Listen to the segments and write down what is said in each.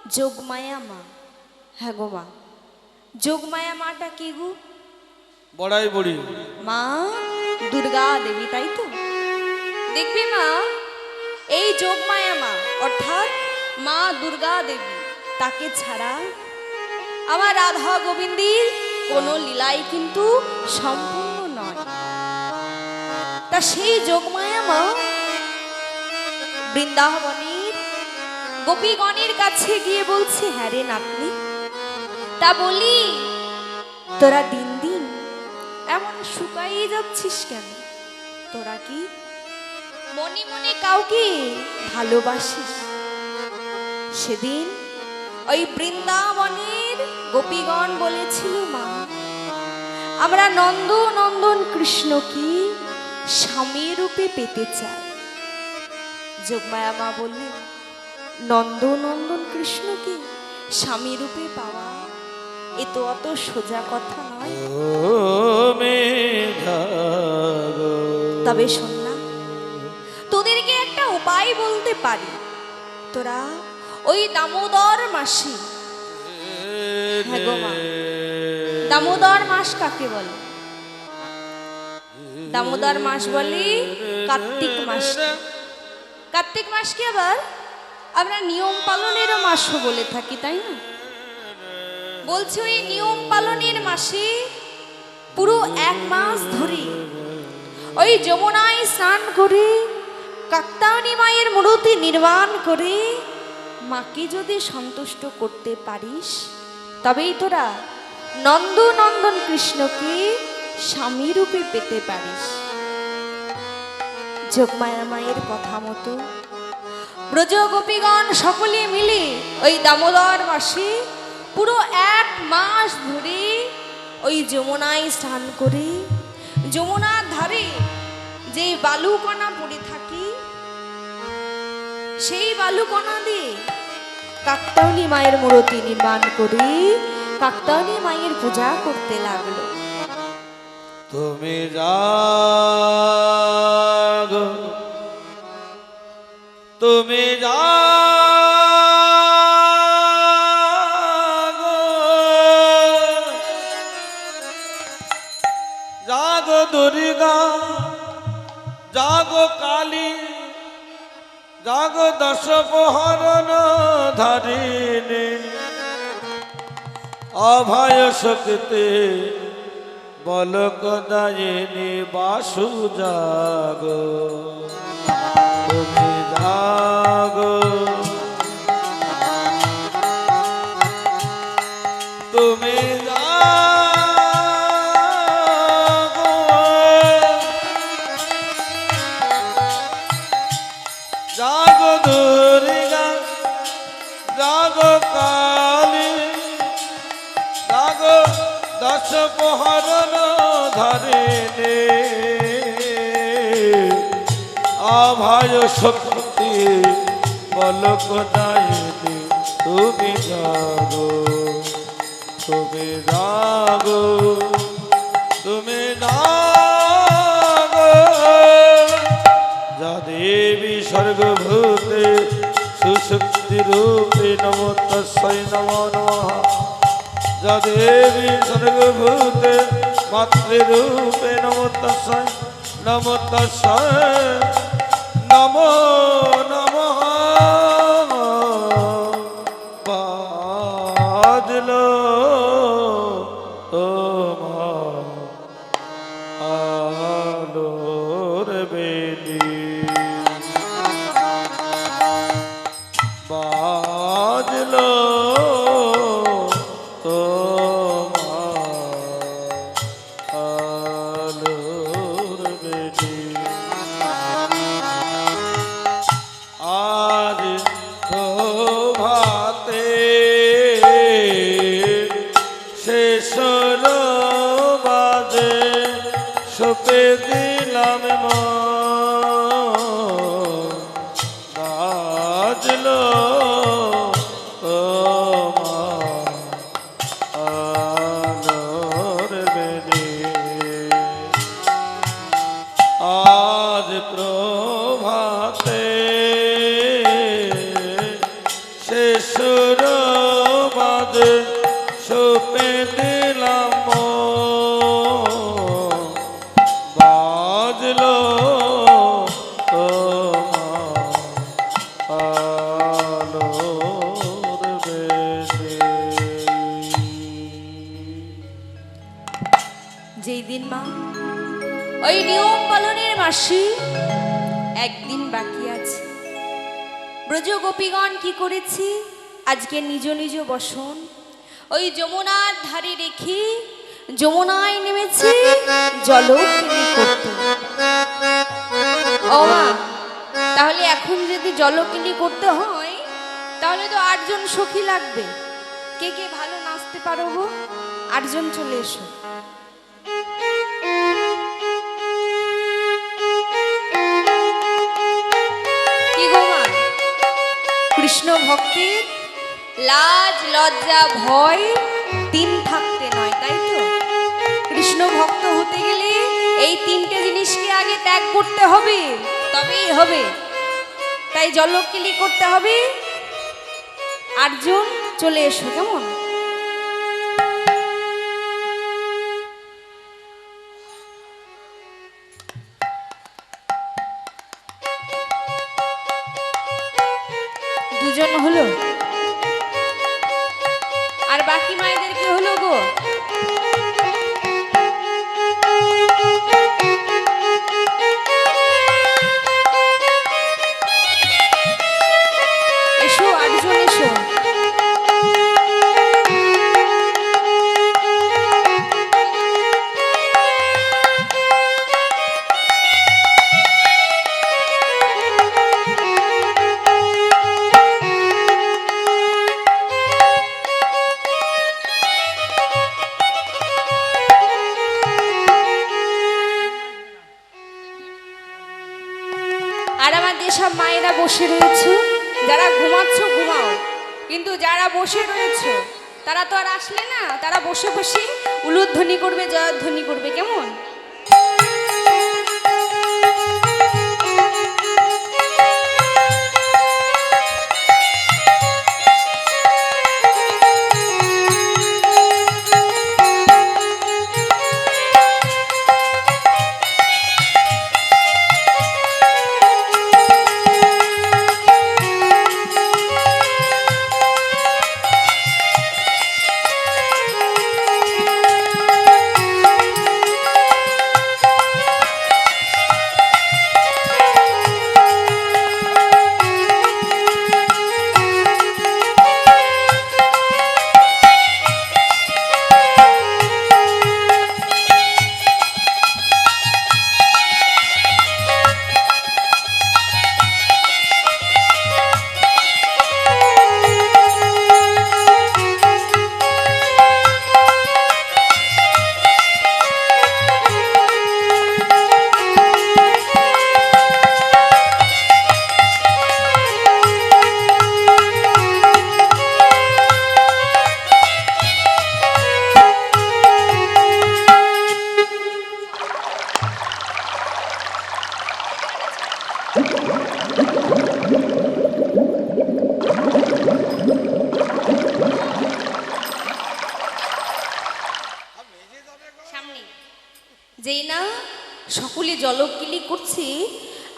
যোগমায়া মা। হ্যাঁ গো মা, যোগমায়া মাটা কি গো? বড়াই বড়ি মা দুর্গা দেবী, তাই তো? দেখবি মা, এই যোগমায়া মা অর্থাৎ মা দুর্গা দেবী, তাকে ছাড়া আমার রাধা গোবিন্দের কোনো লীলাই কিন্তু সম্পূর্ণ নয়। তা সেই যোগমায়া মা বৃন্দাবনের গোপীগণের কাছে গিয়ে বলছে, হ্যাঁ রে নাতনি, তা বলি তোরা দিন দিন এমন শুকাইয়ে যাচ্ছিস কেন? তোরা কি মনে মনে কাউকে ভালোবাসিস? সেদিন ওই বৃন্দাবনের গোপীগণ বলেছিল, মা আমরা নন্দ নন্দন কৃষ্ণকে স্বামী রূপে পেতে চাই। যোগমায়া মা বললেন, নন্দ নন্দন কৃষ্ণকে স্বামী রূপে পাওয়া এ তো অত সোজা কথা নয়। তবে শোন না, তোদেরকে একটা উপায় বলতে পারি। তোরা ওই দামোদর মাসে, হ্যাঁ গো মা, দামোদর মাস কাকে বলে? দামোদর মাস বলে কার্তিক মাস। কার্তিক মাসকে আবার আমরা নিয়ম পালনেরও মাসও বলে থাকি, তাই না? বলছে ওই নিয়ম পালনের মাসে পুরো 1 মাস ধরে ওই যমুনায় স্নান করে কাত্যায়নী মায়ের মূর্তি নির্মাণ করে মাকে যদি সন্তুষ্ট করতে পারিস, তবেই তোরা নন্দ নন্দন কৃষ্ণকে স্বামী রূপে পেতে পারিস। যোগমায়া মায়ের কথা মতো ব্রজ গোপীগণ সকলে মিলে ওই দামোদর মাসে পুরো 1 মাস ধরে ওই যমুনায় স্নান করে যমুনার ধারে যে বালুকণা পড়ে থাকি, সেই বালুকণা দিয়ে কাত্যায়নী মায়ের মূর্তি নির্মাণ করে কাত্যায়নী মায়ের পূজা করতে লাগলো। তুমি জাগো, তুমি জাগো, জাগো দুর্গা, জাগো কালী, জাগো দশ প্রহরণ ধারিণী, অভয় শক্তি বলকদায়িনী বাসু জাগো, তুমি জাগো, তুমি জাগো, জাগো দুর্গা, জাগো কালী, জাগো দশ প্রহরণ ধারিণী, অভয় শক্তি বলকদায়িনী, তুমি জাগো, তুমি জাগো, তুমি জাগো, যা দেবী সর্বভূতে সুশক্তি রূপে নমো তস্मै নমো নমঃ, যা দেবী সর্বভূতে মাতৃরূপে নমো তস্मै নমো তস্मै নমো নমঃ। বাজলো তোমার আলোর বেলি, বাজলো সপে দিলাম বাজলো আলোর বেলি, আজ প্রভাতে শেষ সুর বাজে সুপে দিলাম বাজলো আলোর বেশে। যেই দিন মা ওই নিয়ম পালনের মাসে একদিন বাকি আছে, ব্রজ গোপীগণ কি করেছে, আজকে নিজ নিজ বসন ওই যমুনার ধারে রেখে যমুনায় নেমেছে জলক্রীড়া করতে। ও মা, তাহলে এখন যদি জলক্রীড়া করতে হয় তাহলে তো 8 জন সখী লাগবে। কে কে ভালো নাচতে পারো গো? 8 জন চলে এসো। কৃষ্ণ ভক্তের লাজ লজ্জা ভয় 3 থাকতে নয়, তাই তো? কৃষ্ণ ভক্ত হতে গেলে এই 3টে জিনিসকে আগে ত্যাগ করতে হবে, তবেই হবে। তাই জলক্রীড়া করতে হবে। 8 জন চলে এসো, কেমন? দুজন হলো, আর বাকি মায়েদের কি হলো গো? এসো, 8 জন এসো। আর আমার যেসব মায়েরা বসে রয়েছে, যারা ঘুমাচ্ছ ঘুমাও, কিন্তু যারা বসে রয়েছে তারা তো আর আসলে না, তারা বসে বসে উলুধ্বনি করবে, জয়ধ্বনি করবে, কেমন? যেই না সকলে জলক্রীড়া করছে,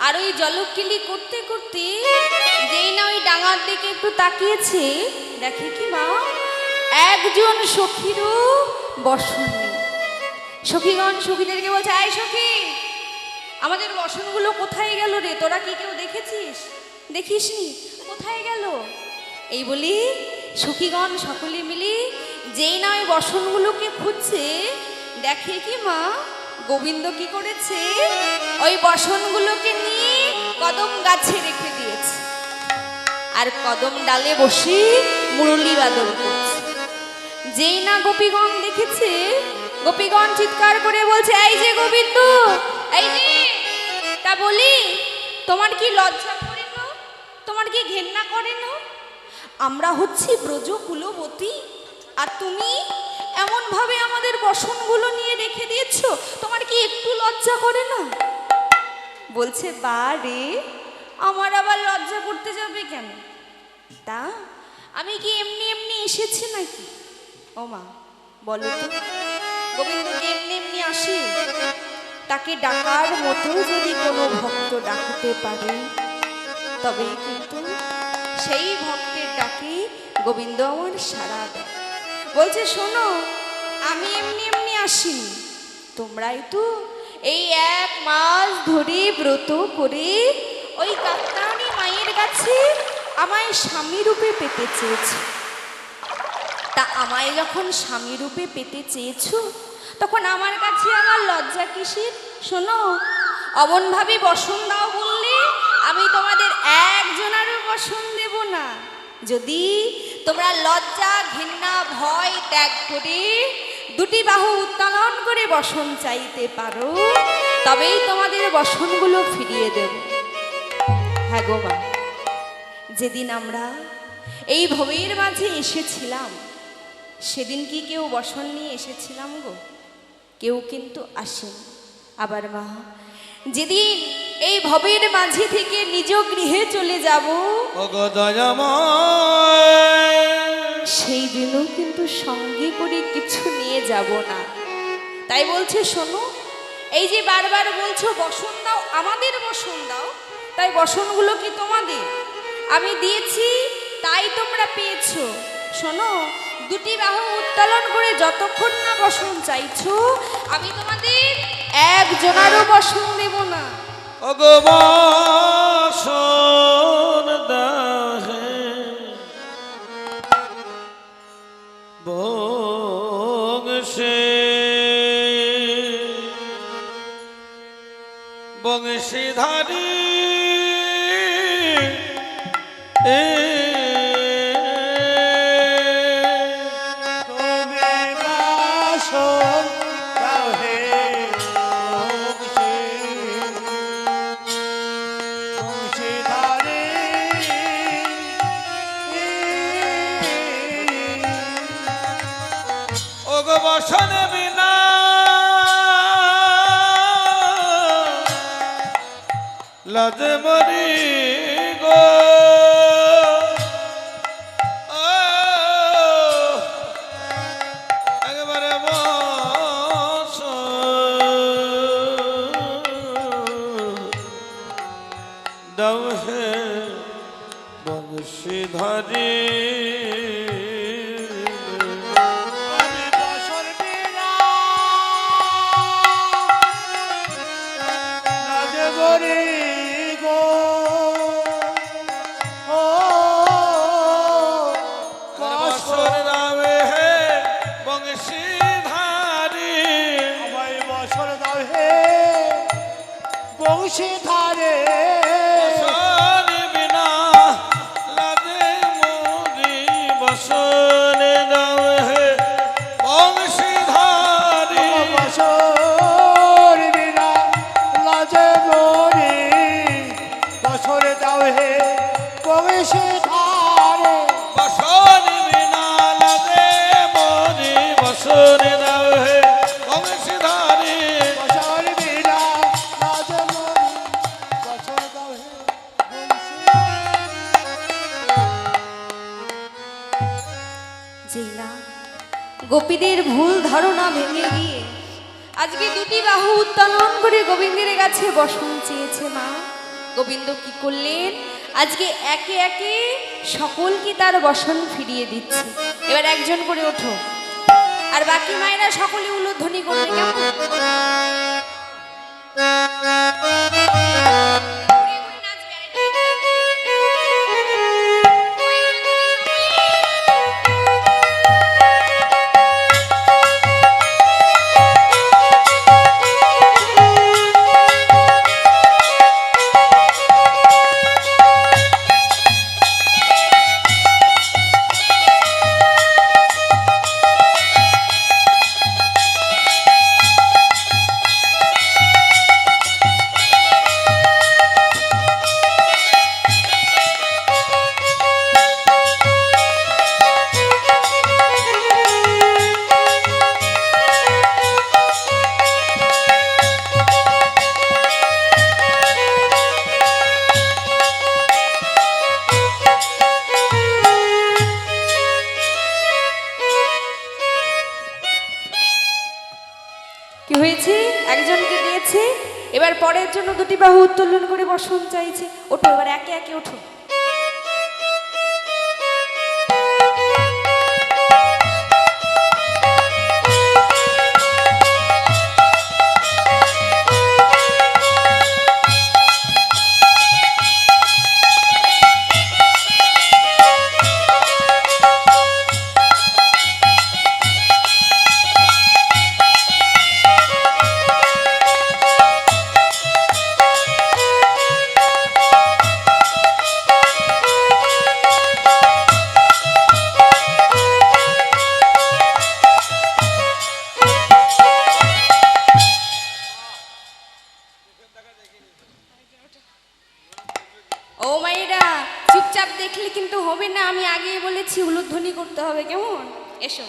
আর ওই জলক্রীড়া করতে করতে যেই না ওই ডাঙার দিকে একটু তাকিয়েছে, দেখে কি মা, একজন সখীরও বসন নেই। সখীগণ সখীদেরকে বলছে, আয় সখী, আমাদের বসনগুলো কোথায় গেল রে? তোরা কি কেউ দেখেছিস? দেখিসনি? কোথায় গেল? এই বলি সখীগণ সকলে মিলে যেই না ওই বসনগুলোকে খুঁজছে, দেখে কি মা, গোবিন্দ কি করেছে, ওই বসনগুলোকে নিয়ে কদম গাছে রেখে দিয়েছে, আর কদম ডালে বসে মুরলী বাদন করছে। যেই না গোপীগণ দেখেছে, গোপীগণ চিৎকার করে বলছে, এই যে গোবিন্দ, এই যে, তা বলি তোমার কি লজ্জা করে না? তোমার কি ঘেন্না করে না? আমরা হচ্ছি ব্রজ কুলবতী, আর তুমি এমন ভাবে আমাদের বসনগুলো নিয়ে রেখে দিয়েছো, তোমার কি একটু লজ্জা করে না? বলছে, বা রে, আমার আবার লজ্জা করতে যাবে কেন? তা আমি কি এমনি এমনি এসেছি নাকি? ও মা, বলো তো, গোবিন্দ কি এমনি এমনি আসে? তাকে ডাকার মতো যদি কোনো ভক্ত ডাকতে পারে, তবে কিন্তু সেই ভক্তের ডাকে গোবিন্দ আমার সাড়া দেয়। বলছে, শোনো, আমি এমনি এমনি আসিনি, তোমরাই তো এই 1 মাস ধরে ব্রত করে ওই কাত্তায়নী মায়ের কাছে আমায় স্বামী রূপে পেতে চেয়েছো। তা আমায় যখন স্বামী রূপে পেতে চেয়েছো, তখন আমার কাছে আমার লজ্জা কিসের? শোনো, অমনভাবে বসন দাও বললে আমি তোমাদের একজনারও বসন দেব না। যদি তোমরা লজ্জা, ঘৃণা, ভয় ত্যাগ করে 2টি বাহু উত্তোলন করে বসন চাইতে পারো, তবেই তোমাদের বসনগুলো ফিরিয়ে দেব। হ্যাঁ গো মা, যেদিন আমরা এই ভবের মাঝে এসেছিলাম, সেদিন কি কেউ বসন নিয়ে এসেছিলাম গো? কেউ কিন্তু আসেনি। আবার মা, যেদিন এই ভবের মাঝে থেকে নিজ গৃহে চলে যাব, ওগো দয়াময়, সেই দিনও কিন্তু সঙ্গে করে কিছু নিয়ে যাব না। তাই বলছে, শোনো, এই যে বারবার বলছো বসন দাও, আমাদের বসন দাও, তাই বসনগুলো কি তোমাদের? আমি দিয়েছি, তাই তোমরা পেয়েছো। শোনো, 2টি বাহু উত্তোলন করে যতক্ষণ না বসন চাইছো, আমি তোমাদের একজনারও বসন দেব না। ওগো বসন দাহে বংশে বংশীধারী ওগো বসন বিনা লাজ মরি গো, একবারে দাও হে বংশীধারী। বংশীধারে বসন বিনা লাজে মরি, বসন দাও হে বংশীধারী। বছর বিনা লাজে মরি, বছর দাও হে বংশীধারে। বসন বিনা লাজে মরি, বসন দাও হে বংশীধারী। বছর বিনা লাজে মরি, বছর দাও হে যেই না গোপীদের ভুল ধারণা ভেঙে গিয়ে আজকে 2টি বাহু উত্তোলন করে গোবিন্দের কাছে বসন চেয়েছে মা, গোবিন্দ কি করলেন? আজকে একে একে সকলকে তার বসন ফিরিয়ে দিচ্ছে। এবার একজন করে ওঠো, আর বাকি মায়েরা সকলে উলুধ্বনি করবে, কেমন? ঘুরে ঘুরে নাচবে, গেছে, এবার পরের জন্য দুটি বাহু উত্তোলন করে বসন চাইছে। ওঠো, এবার একে একে ওঠো। ও মায়েরা, চুপচাপ দেখলে কিন্তু হবে না, আমি আগেই বলেছি উলুধ্বনি করতে হবে, কেমন? এসো।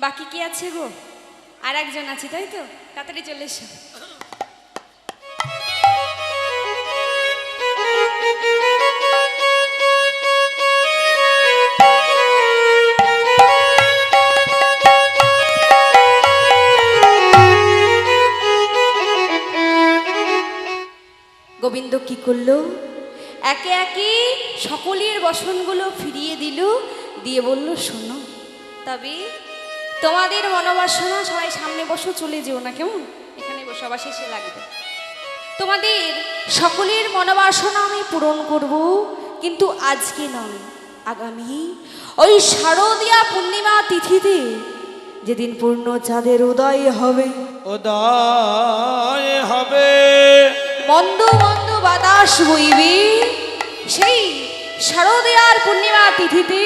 বাকি কি আছে গো? আর একজন আছে, তাই তো? তাড়াতাড়ি চলে এসো। গোবিন্দ কি করলো? একে একে সকলের বসনগুলো ফিরিয়ে দিল, দিয়ে বলল, শোনো, তবে তোমাদের মনোবাসনা, সবাই সামনে বসো, চলে যেও না, কেমন? এখানে বসো, আবার শেষে লাগবে। তোমাদের সকলের মনোবাসনা আমি পূরণ করব, কিন্তু আজকে নয়, আগামী ওই শারদীয়া পূর্ণিমা তিথিতে, যেদিন পূর্ণ চাঁদের উদয় হবে, উদয় হবে, মন্দ মন্দ বাতাস বইবে, সেই শারদীয়ার পূর্ণিমা তিথিতে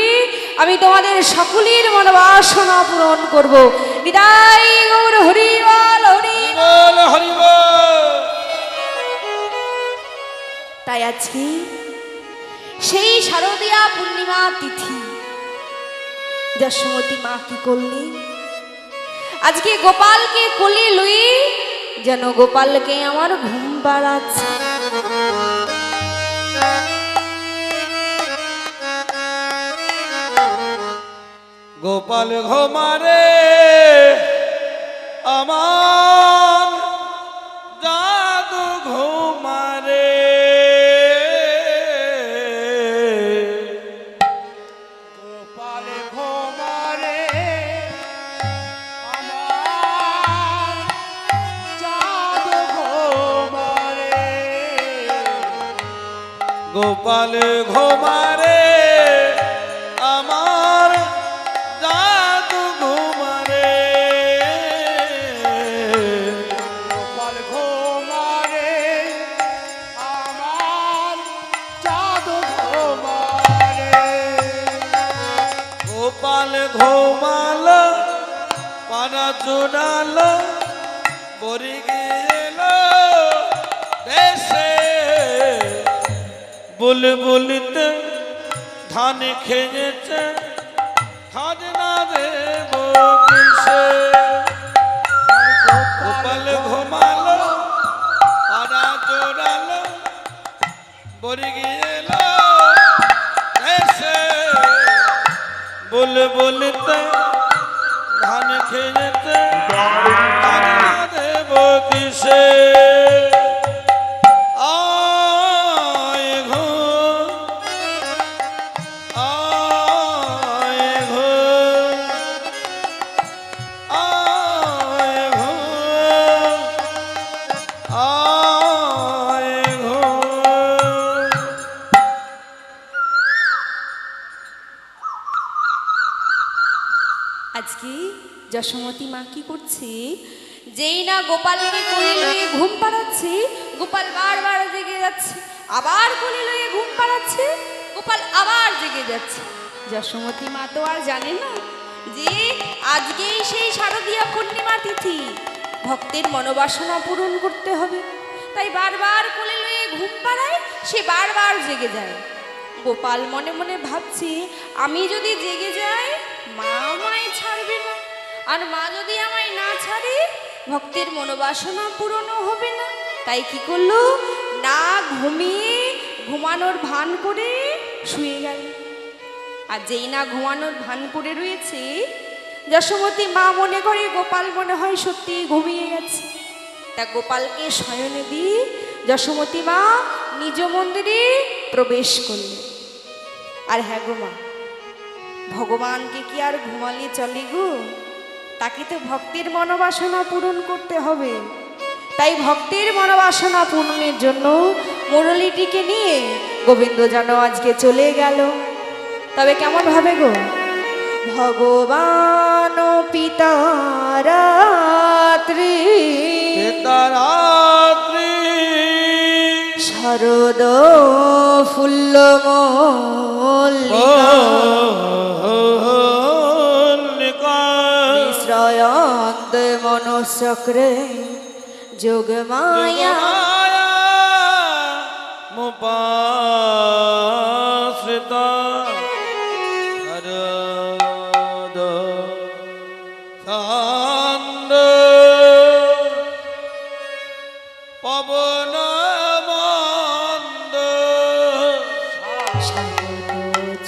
আমি তোমাদের সকলের মনোবাসনা পূরণ করব। বিদায় গৌর, হরি বল, হরি বল, হরি বল। তাই আজকে সেই শারদীয়া পূর্ণিমা তিথি, যশোমতী মা কি করলেন? আজকে গোপালকে কোলে লই, যেন গোপালকে আমার ঘুম পাড়াচ্ছে। গোপাল ঘুমারে আমার জাদু ঘুমারে, গোপাল ঘুমারে আমার জাদু ঘুমারে, গোপাল ঘুমারে আমার জাদু ঘুমারে, গোপাল ঘুমালো পানা চুড়ালো বরি গেল দেশে বুলবুলিতে ধান খেয়েছে খাজনা দেব কিসে গোপাল ঘুমালো পানা চুড়ালো বরি গেল দেশে বুলবুলিতে ধান খেয়েছে খাজনা দেব কিসে আয় ঘো আয় ঘো আয় ঘো আয় ঘো আজকে যশোমতী মা কি করছে, যেই না গোপালকে কোলে লয়ে ঘুম পাড়াচ্ছে, গোপাল বারবার জেগে যাচ্ছে, আবার কোলে লয়ে ঘুম পাড়াচ্ছে, গোপাল আবার জেগে যাচ্ছে। যশোমতী মা তো আর জানে না যে আজকেই সেই শারদীয়া পূর্ণিমা তিথি, ভক্তের মনোবাসনা পূরণ করতে হবে, তাই বারবার কোলে লয়ে ঘুম পাড়ায়, সে বারবার জেগে যায়। গোপাল মনে মনে ভাবছে, আমি যদি জেগে যাই মা আমায় ছাড়বে না, আর মা যদি আমায় না ছাড়ে ভক্তের মনোবাসনা পূরণও হবে না। তাই কি করলো, না ঘুমিয়ে ঘুমানোর ভান করে শুয়ে গেল। আর যেই না ঘুমানোর ভান করে রয়েছে, যশোমতী মা মনে করে গোপাল মনে হয় সত্যি ঘুমিয়ে গেছে। তা গোপালকে শয়নে দিয়ে যশোমতী মা নিজ মন্দিরে প্রবেশ করলেন। আর হ্যাঁ গো মা, ভগবানকে কি আর ঘুমালে চলে গো, তাকে তো ভক্তের মনোবাসনা পূরণ করতে হবে। তাই ভক্তের মনোবাসনা পূরণের জন্য মুরলীটিকে নিয়ে গোবিন্দ যেন আজকে চলে গেল। তবে কেমন ভাবে গো, ভগবান পিতা রাত্রি তারাত্রি শরদ ফুল্ল মিশ্রয়ন্ত মনচক্রে যোগমায়া মুপাশ্রিতা হরদ ছন্দ পবন মন্দ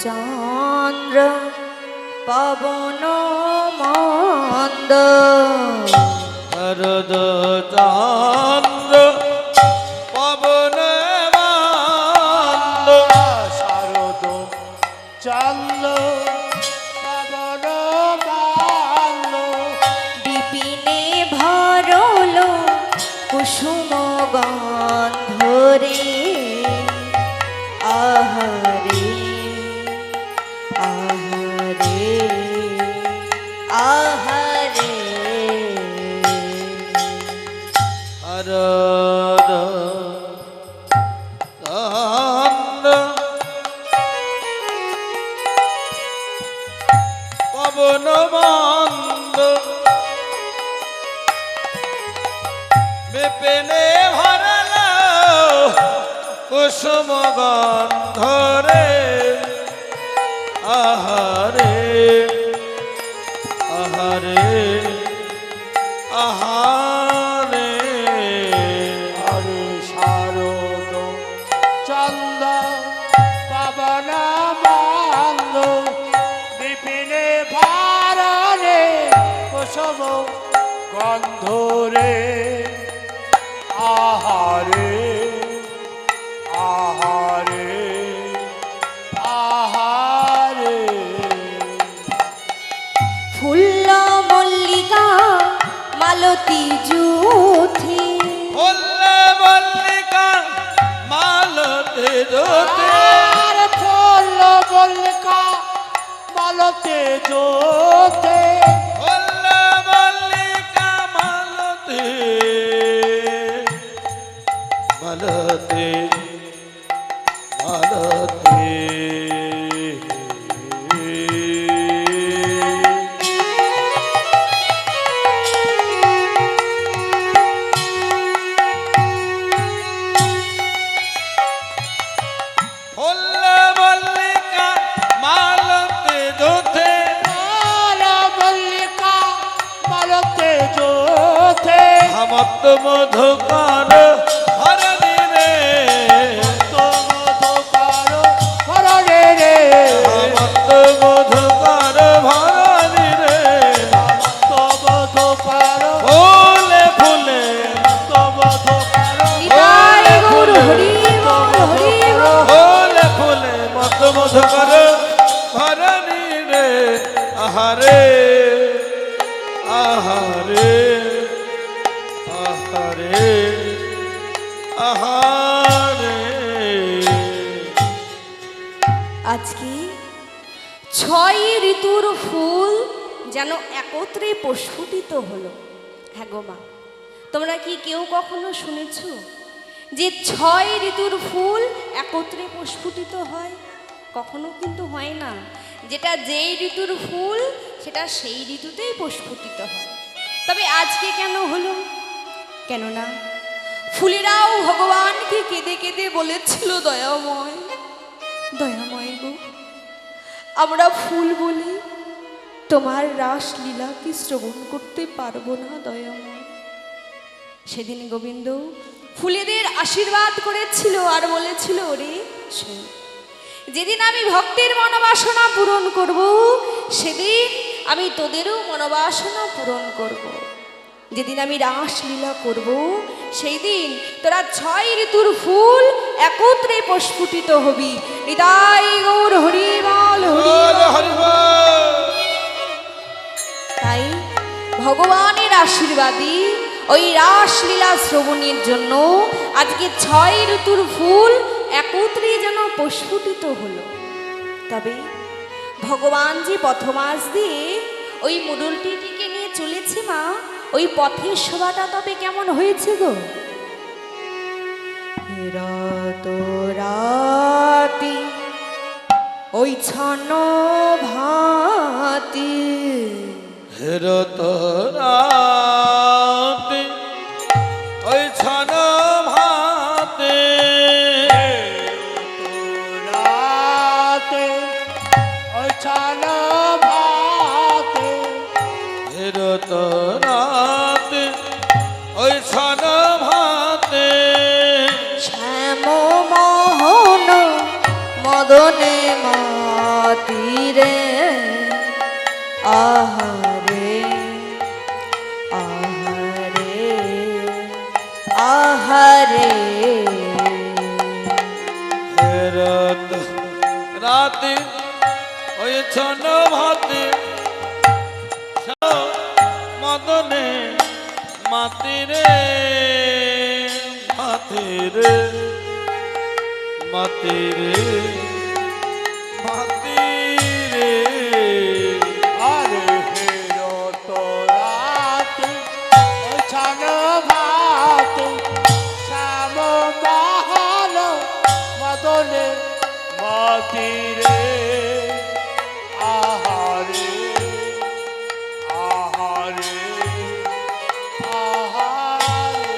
চন্দ্র পবন মন্দ হরদ চন্দ্র পবন মন্দ শারদ চন্দ্র পবন বাল্য বিপিনে ভরলো কুসুম গন্ধরে আহারে আহারে আহারে হরদ চন্দ্র পবন মন্দ বিপিনে ভরল কুসুম গন্ধরে আহারে আহারে আহারে হরে শারদ চন্দ্র পবন বাল্য বিপিনে ভারণে কুসুম গন্ধরে আহারে আহারে আহারে ফুল্ল মল্লিকা মালতী জুথি বললে মল্লিকা মালতে জোতে আর ফুল মল্লিকা মালতে জোতে বললে মল্লিকা মালতে মালতে মালতে মত মধুকর হরণি রে মত মধুকর ভরণি রে ফুলে ফুলে নিতাই গৌর হরি বল হরি বল। ফুলে ফুলে মত মধুকর ভরণি রে আহারে আহারে আহারে আহারে আজকে 6 ঋতুর ফুল যেন একত্রে প্রস্ফুটিত হলো। হ্যাঁ গো মা, তোমরা কি কেউ কখনো শুনেছ যে 6 ঋতুর ফুল একত্রে প্রস্ফুটিত হয়? কখনো কিন্তু হয় না। যেটা যেই ঋতুর ফুল সেটা সেই ঋতুতেই প্রস্ফুটিত হয়। তবে আজকে কেন হলো? কেননা ফুলেরাও ভগবানকে কেঁদে কেঁদে বলেছিল, দয়াময় দয়াময় গো, আমরা ফুল বলে তোমার রাসলীলাকে শ্রবণ করতে পারবো না দয়াময়। সেদিন গোবিন্দ ফুলেদের আশীর্বাদ করেছিল আর বলেছিল, ওরে শোন, যেদিন আমি ভক্তের মনোবাসনা পূরণ করব সেদিন আমি তোদেরও মনোবাসনা পূরণ করব। যেদিন আমি রাসলীলা করব সেই দিন তোরা 6 ঋতুর ফুল একত্রে প্রস্ফুটিত হবি। নিতাই গৌর হরি বল হরি বল। হরি বল। তাই ভগবানের আশীর্বাদী ওই রাসলীলা শ্রবণের জন্য আজকে 6 ঋতুর ফুল একত্রে যেন প্রস্ফুটিত হলো। তবে ভগবান যে পথমাস দিয়ে ওই মুরুলটিকে নিয়ে চলেছে মা, ওই পথের শোভাটা তবে কেমন হয়েছে গো? রাত রাতি ওই ছন ভাতি হেরত রাতে ওই ছন ভাতে হেরত রাতে ওই ছন ভাতে শ্যাম মোহন মদনে মাতিরে আহারে আহারে আহারে। হেরত রাতে ওই ছন ভাতে মদনে মাতিরে মাতিরে মাতিরে মাতিরে আরে হেরত রাতে ওই ছান ভাতে শ্যাম বাহন মদনে মাতিরে আহারে আহারে আহারে।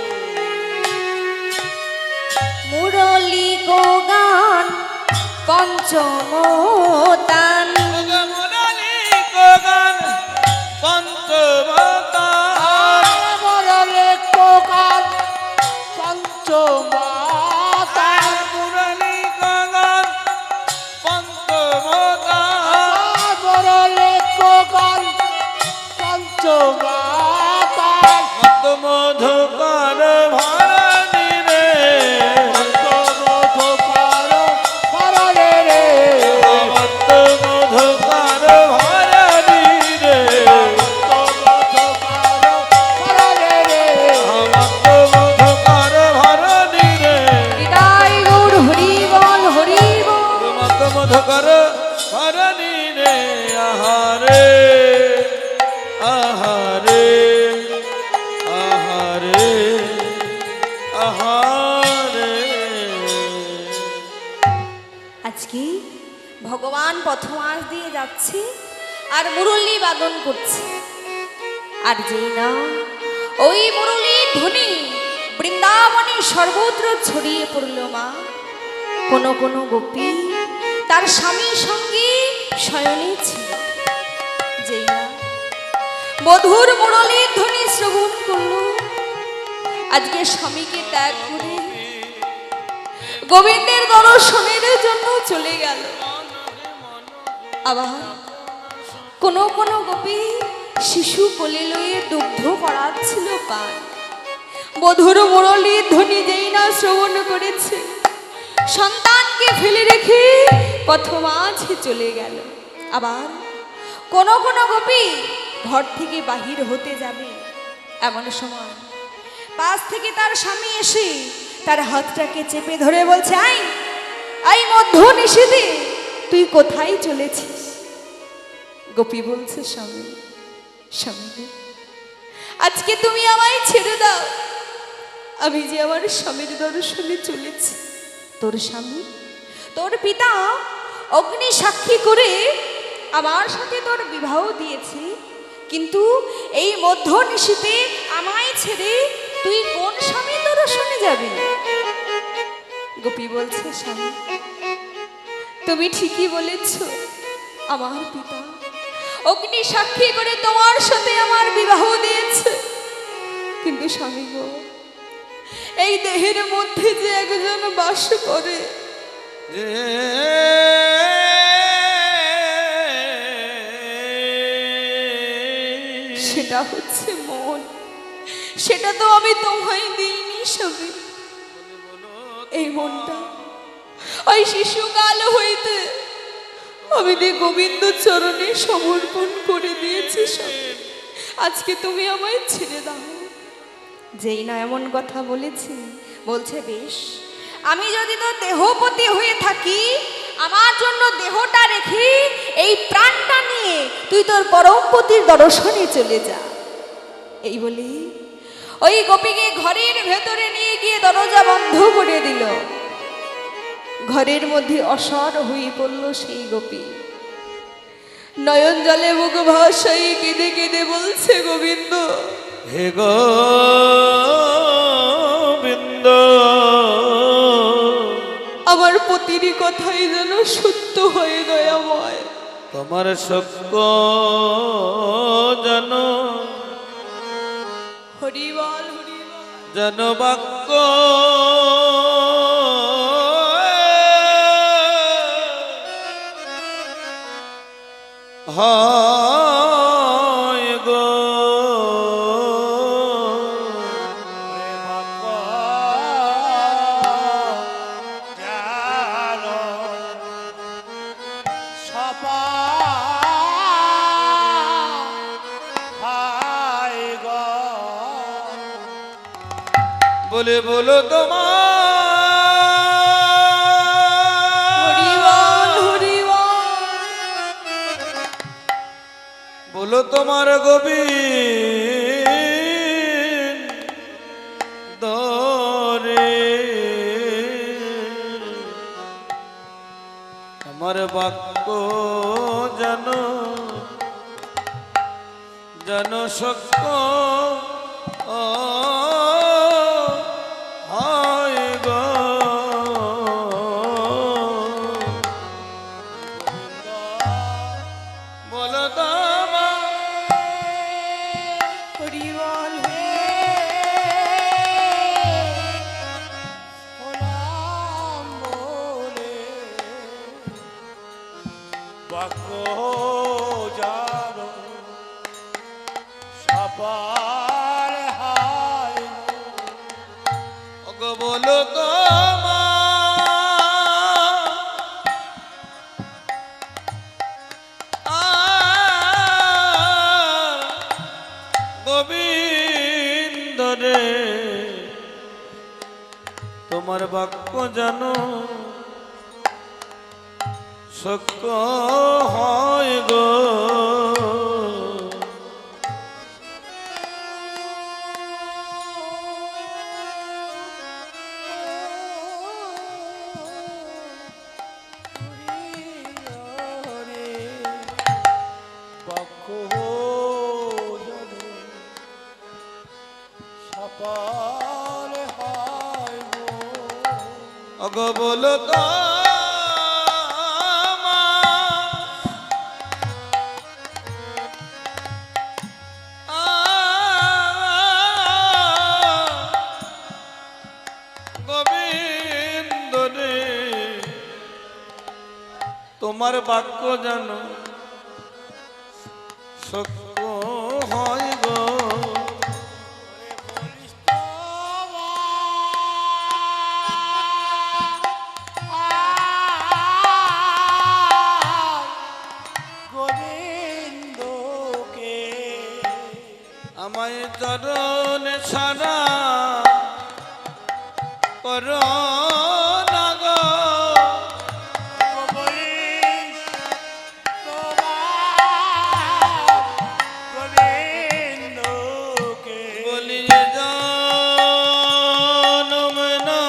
মুরলী গো গান পঞ্চম তান মুরলী গান পঞ্চমতান মরলে কোকাল পঞ্চমাতার মুরলী গান পঞ্চমতান মরলে কোকাল পঞ্চমাতার মত মধুকর ভরণি রে মধুকর পরলে রে মত মধুকর ভরণি রে মধুকর পরলে রে মত মধুকর ভরণি রে নিতাই গৌর হরি বল হরি বল। মত মধুকর ভরণি রে আহারে আহারে আহারে আহারে। আজকে ভগবান পথমাস দিয়ে যাচ্ছে আর মুরলী বাদন করছে, আর যেই না ওই মুরলীর ধ্বনি বৃন্দাবনে সর্বত্র ছড়িয়ে পড়ল মা, কোন কোন গোপী তার স্বামীর সঙ্গে শয়নে ছিল। যেই না বধুর মুরলীর ধ্বনি শ্রবণ করল, আজকে স্বামীকে ত্যাগ করে গোবিন্দের দর্শনের জন্য চলে গেল। আবার কোনো কোনো গোপী শিশু কোলে লয়ে দুগ্ধ করাচ্ছিল পান। বধুর মুরলীর ধ্বনি যেই না শ্রবণ করেছে, সন্তানকে ফেলে রেখে পথ মাঝে চলে গেল। আবার কোনো কোনো গোপী ঘর থেকে বাহির হতে যাবে, এমন সময় পাশ থেকে তার স্বামী এসে তার হাতটাকে চেপে ধরে বলছে, আই আই মধ্য নিষেধে তুই কোথায় চলেছিস? গোপী বলছে, স্বামী স্বামী আজকে তুমি আমায় ছেড়ে দাও, আমি যে আমার স্বামীর দর্শনে চলেছি। তোর স্বামী তোর পিতা অগ্নি সাক্ষী করে আমার সাথে তোর বিবাহ দিয়েছে, কিন্তু এই মধ্য নিশীতে আমায় ছেড়ে তুই কোন স্বামী দর্শনে যাবি? গোপী বলছে, স্বামী তুমি ঠিকই বলেছ, আমার পিতা অগ্নি সাক্ষী করে তোমার সাথে আমার বিবাহ দিয়েছে, কিন্তু স্বামী গো, এই দেহের মধ্যে যে একজন বাস করে, সেটা হচ্ছে মন। সেটা তো আমি তোমায় দিইনি স্বামী। এই মনটা ওই শিশুকাল হইতে আমি গোবিন্দ চরণে সমর্পণ করে দিয়েছি স্বামী। আজকে তুমি আমায় ছেড়ে দাও। যেই না এমন কথা বলেছি, বলছে, বেশ, আমি যদি তো দেহপতি হয়ে থাকি, আমার জন্য দেহটা রেখে এই প্রাণটা নিয়ে তুই তোর পরমপতির দর্শনে চলে যা। এই বলি ওই গোপীকে ঘরের ভেতরে নিয়ে গিয়ে দরজা বন্ধ করে দিল। ঘরের মধ্যে অসর হয়ে পড়ল সেই গোপী। নয়ন জলে মুখ ভাসাই কেঁদে কেঁদে বলছে, গোবিন্দ হে গোবিন্দ, আমার পতির কথাই যেন সত্য হয়ে দয়াময়। তোমার সত্য যেন হরিবল হরিবল যেন বাক্য হয় গো। বলে বলো তোমার, হরিবল হরিবল বলো তোমার গোবিন্দ রে, আমার বাক্য যেন যেন সত্য হয় গো। বলো তোমার, হরিবল বাক্য জানো সাপার হায় ওগো বলো তোমার, গোবিন্দ রে, তোমার বাক্য জানো সত্য হয় গো। বাক্য জানো সাপার হায় ওগো বলো তোমার, তোমার বাক্য জানো সত্য হয় গো গোবিন্দকে আমায় চরণ ছাড়া করো না গো বলিস তোমার গোবিন্দকে বলি জনম না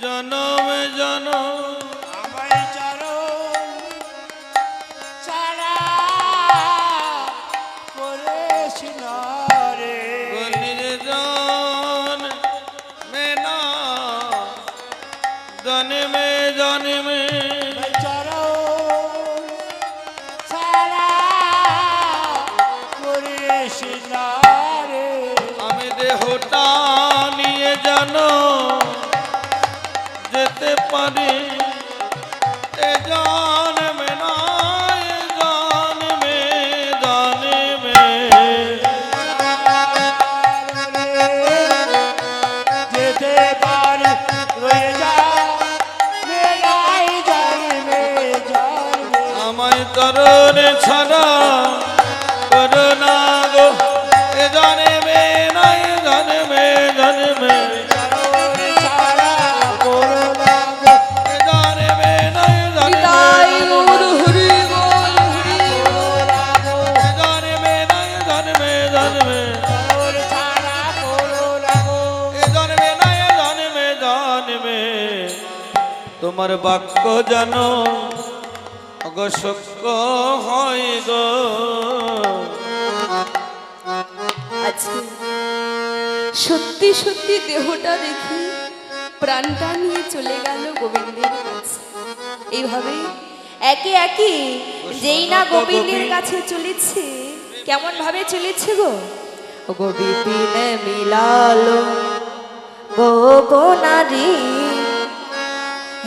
জনম জনম আমায় চরণ ছাড়া করিস না রে বলি জন মেনা জন্মে জন্মে চরণ ছাড়া করিস না রে আমি দেহটা নিয়ে জানো যেতে পারি এ জন্মে না এ জন্মে জন্মে যেতে পারি রয়ে যা মেলাই জন্মে জন্মে আমায় তরুণ ছাড়া করো না গো এ জন্মে নাই জন্মে জন্মে চরণ ছাড়া করোনা গো এ জন্মে নাই নিতাই জন্মে গৌর হরি বল হরি বল। এ জন্মে নাই জন্মে জন্মে চরণ ছাড়া করোনা গো এ জন্মে নাই জন্মে জন্মে তোমার বাক্য জানো অগসক্য হয় গো আজকে সত্যি সত্যি দেহটা দেখে প্রাণটা নিয়ে চলে গেল গোবিন্দের কাছে। এইভাবে একে একে যেই না গোবিন্দের কাছে চলেছে, কেমন ভাবে চলেছে গো গোবিপিনে মিলালো গগনারি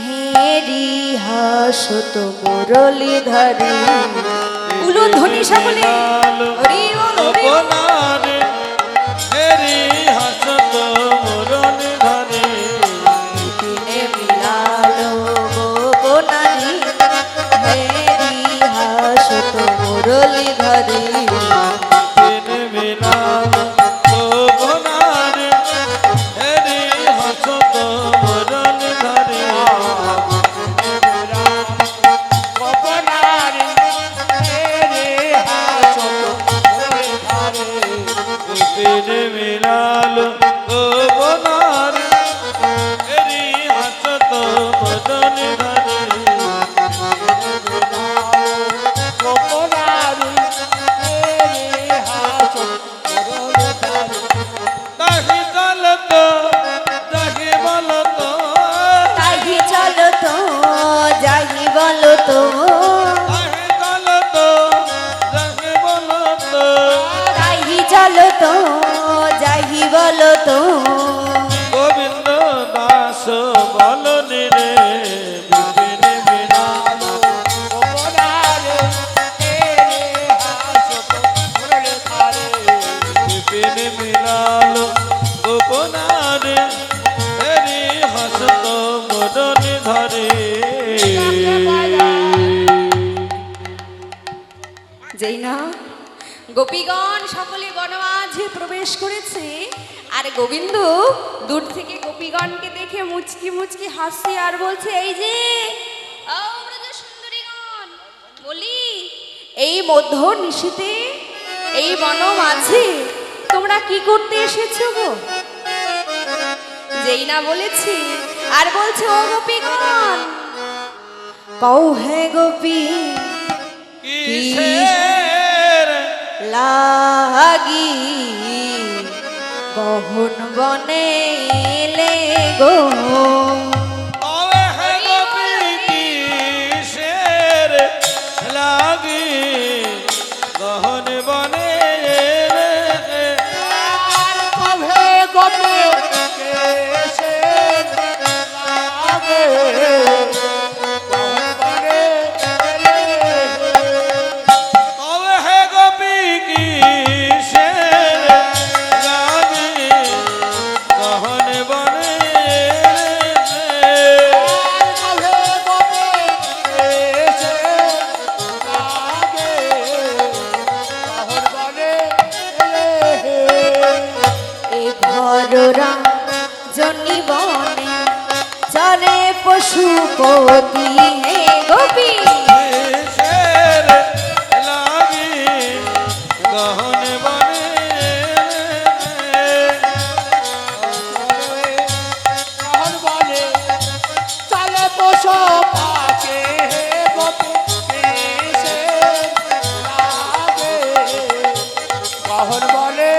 হেরি হাসত মুরলীধরি। উলুন ধ্বনি সকলে হরি বল হরি বল। আপনারে হেরি হাসত মরণ ধরে পিনে মিলালো গোপনারি হেরি হাসত মুরলীধরি। দিন মিলাল আপনারে হেরি হাসত মরণ ধরে গোপনারি রে হাসত ধারে দিন মিলাল আপনারে হেরি হাসত মরণ ধরে গোপনারি রে হাসত ধারে তাহি চলতো তাহি বলতো তাহি চলো তো যাহি বলো তো, তাহি চলতো তাহি বলতো তাহি চলো তো যাহি বলো তো। গোবিন্দ দাস বলনি রে বিপিন মিলাল গোপনারি রে হাসত ধারে বিপিন মিলাল গোপনারে হেরি হসত মদন ধরে যেই না গোপীগণ সকলে বনমাঝে প্রবেশ করেছে, আর গোবিন্দ দূর থেকে গোপীগণকে দেখে মুচকি মুচকি হাসছে আর বলছে, এই যে ও ব্রজ সুন্দরীগণ, বলি এই মধ্য নিশীতে এই বনমাঝে তোমরা কি করতে এসেছো গো? যেই না বলেছি আর বলছে, ও গোপীগণ কও হে গোপী কিসের লাগি গহন বনে এলে গো। ওরে হে গোপী কিসের লাগি গহন বনে রে কবে কবে কেসে লাগে পতি হে গোপী কিসের লাগি গহন বনে মোহন বনে চলে পশু পাখি হে গোপী কিসের লাগে মোহন বনে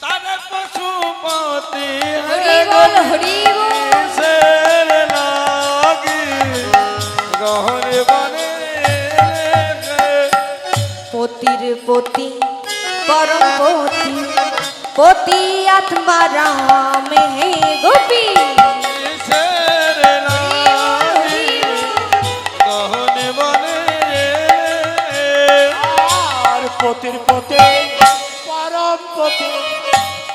তারে পশুপতি হরি বল হরি বল কিসের লাগি গহন বনে পতির পতি পরম পতি পতি আত্মা রাম হে গোপী কিসের লাগি গহন বনে আর পতির পতি পরম পতি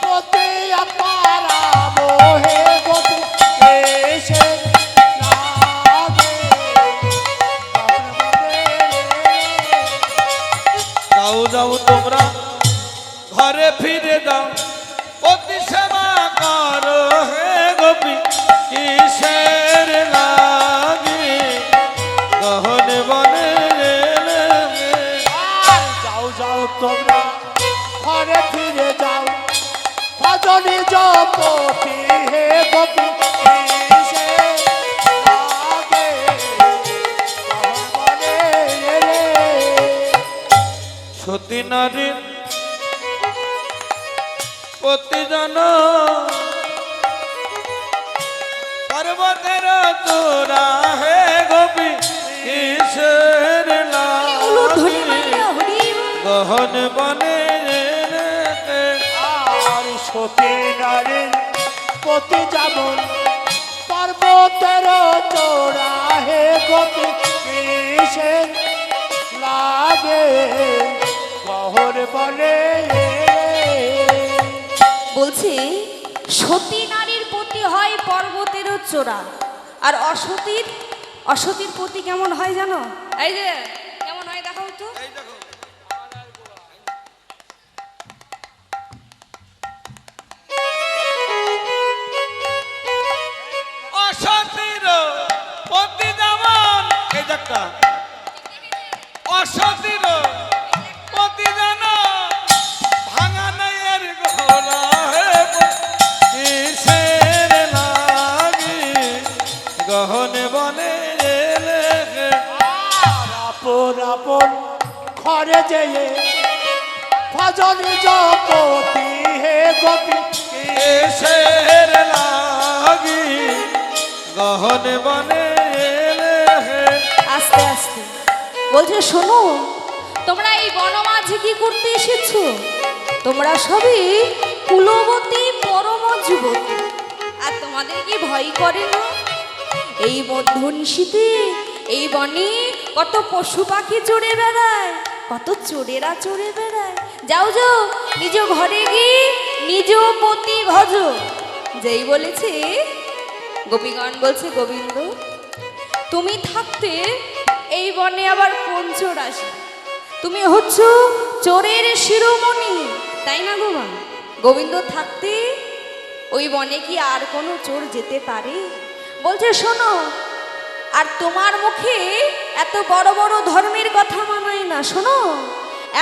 পতি আপারা মোহে গোপী কিসের লাগে মোহন বনে যাও যাও তোমরা ঘরে ফিরে যাও অতি সেবা করো হে গোপী কিসের লাগি গহন বনে আর যাও যাও তোমরা ঘরে ফিরে যাও ভজনে জপতি হে গোপী কিসের লাগে মোহন বনে সতী নারী প্রতিজন পর্বতের তোরা হে গোপী কিসের উলুধ্বনি লাগি মাইয়া হরি বল গহন বনে আর সতী নারীর পতি যেমন পর্বতের চোরা হে গোপী কিসের লাগে মোহন বনে বলছে সতী নারীর পতি হয় পর্বতেরও চোরা আর অসতীর পতি কেমন হয় জানো এই যে কেমন হয় দেখাও তো অসতীর পতি যেমন এই একটা অসতীর পতি যেন ভাঙা নয়ের ঘোলা হে কিসের লাগি গহন বনে আর আপন আপন ঘরে যেয়ে ভজন জপতি হে গোপী কিসের লাগি গহন বনে আস্তে আস্তে বলছে শোনো তোমরা এই বনমাঝে কি করতে এসেছো তোমরা সবই কুলবতী পরম যুবতী আর তোমাদের কি ভয় করে না এই মধ্যনিশীতে এই বনে কত পশু পাখি চড়ে বেড়ায় কত চোরেরা চড়ে বেড়ায় যাও যাও নিজ ঘরে গিয়ে নিজ পতি ভজ যেই বলেছে গোপীগণ বলছে গোবিন্দ তুমি থাকতে এই বনে আবার কোন চোর আসে তুমি হচ্ছ চোরের শিরোমণি তাই না গোমা গোবিন্দ থাকতে ওই বনে কি আর কোনো চোর যেতে পারে বলছে শোনো আর তোমার মুখে এত বড় বড় ধর্মের কথা মানায় না শোনো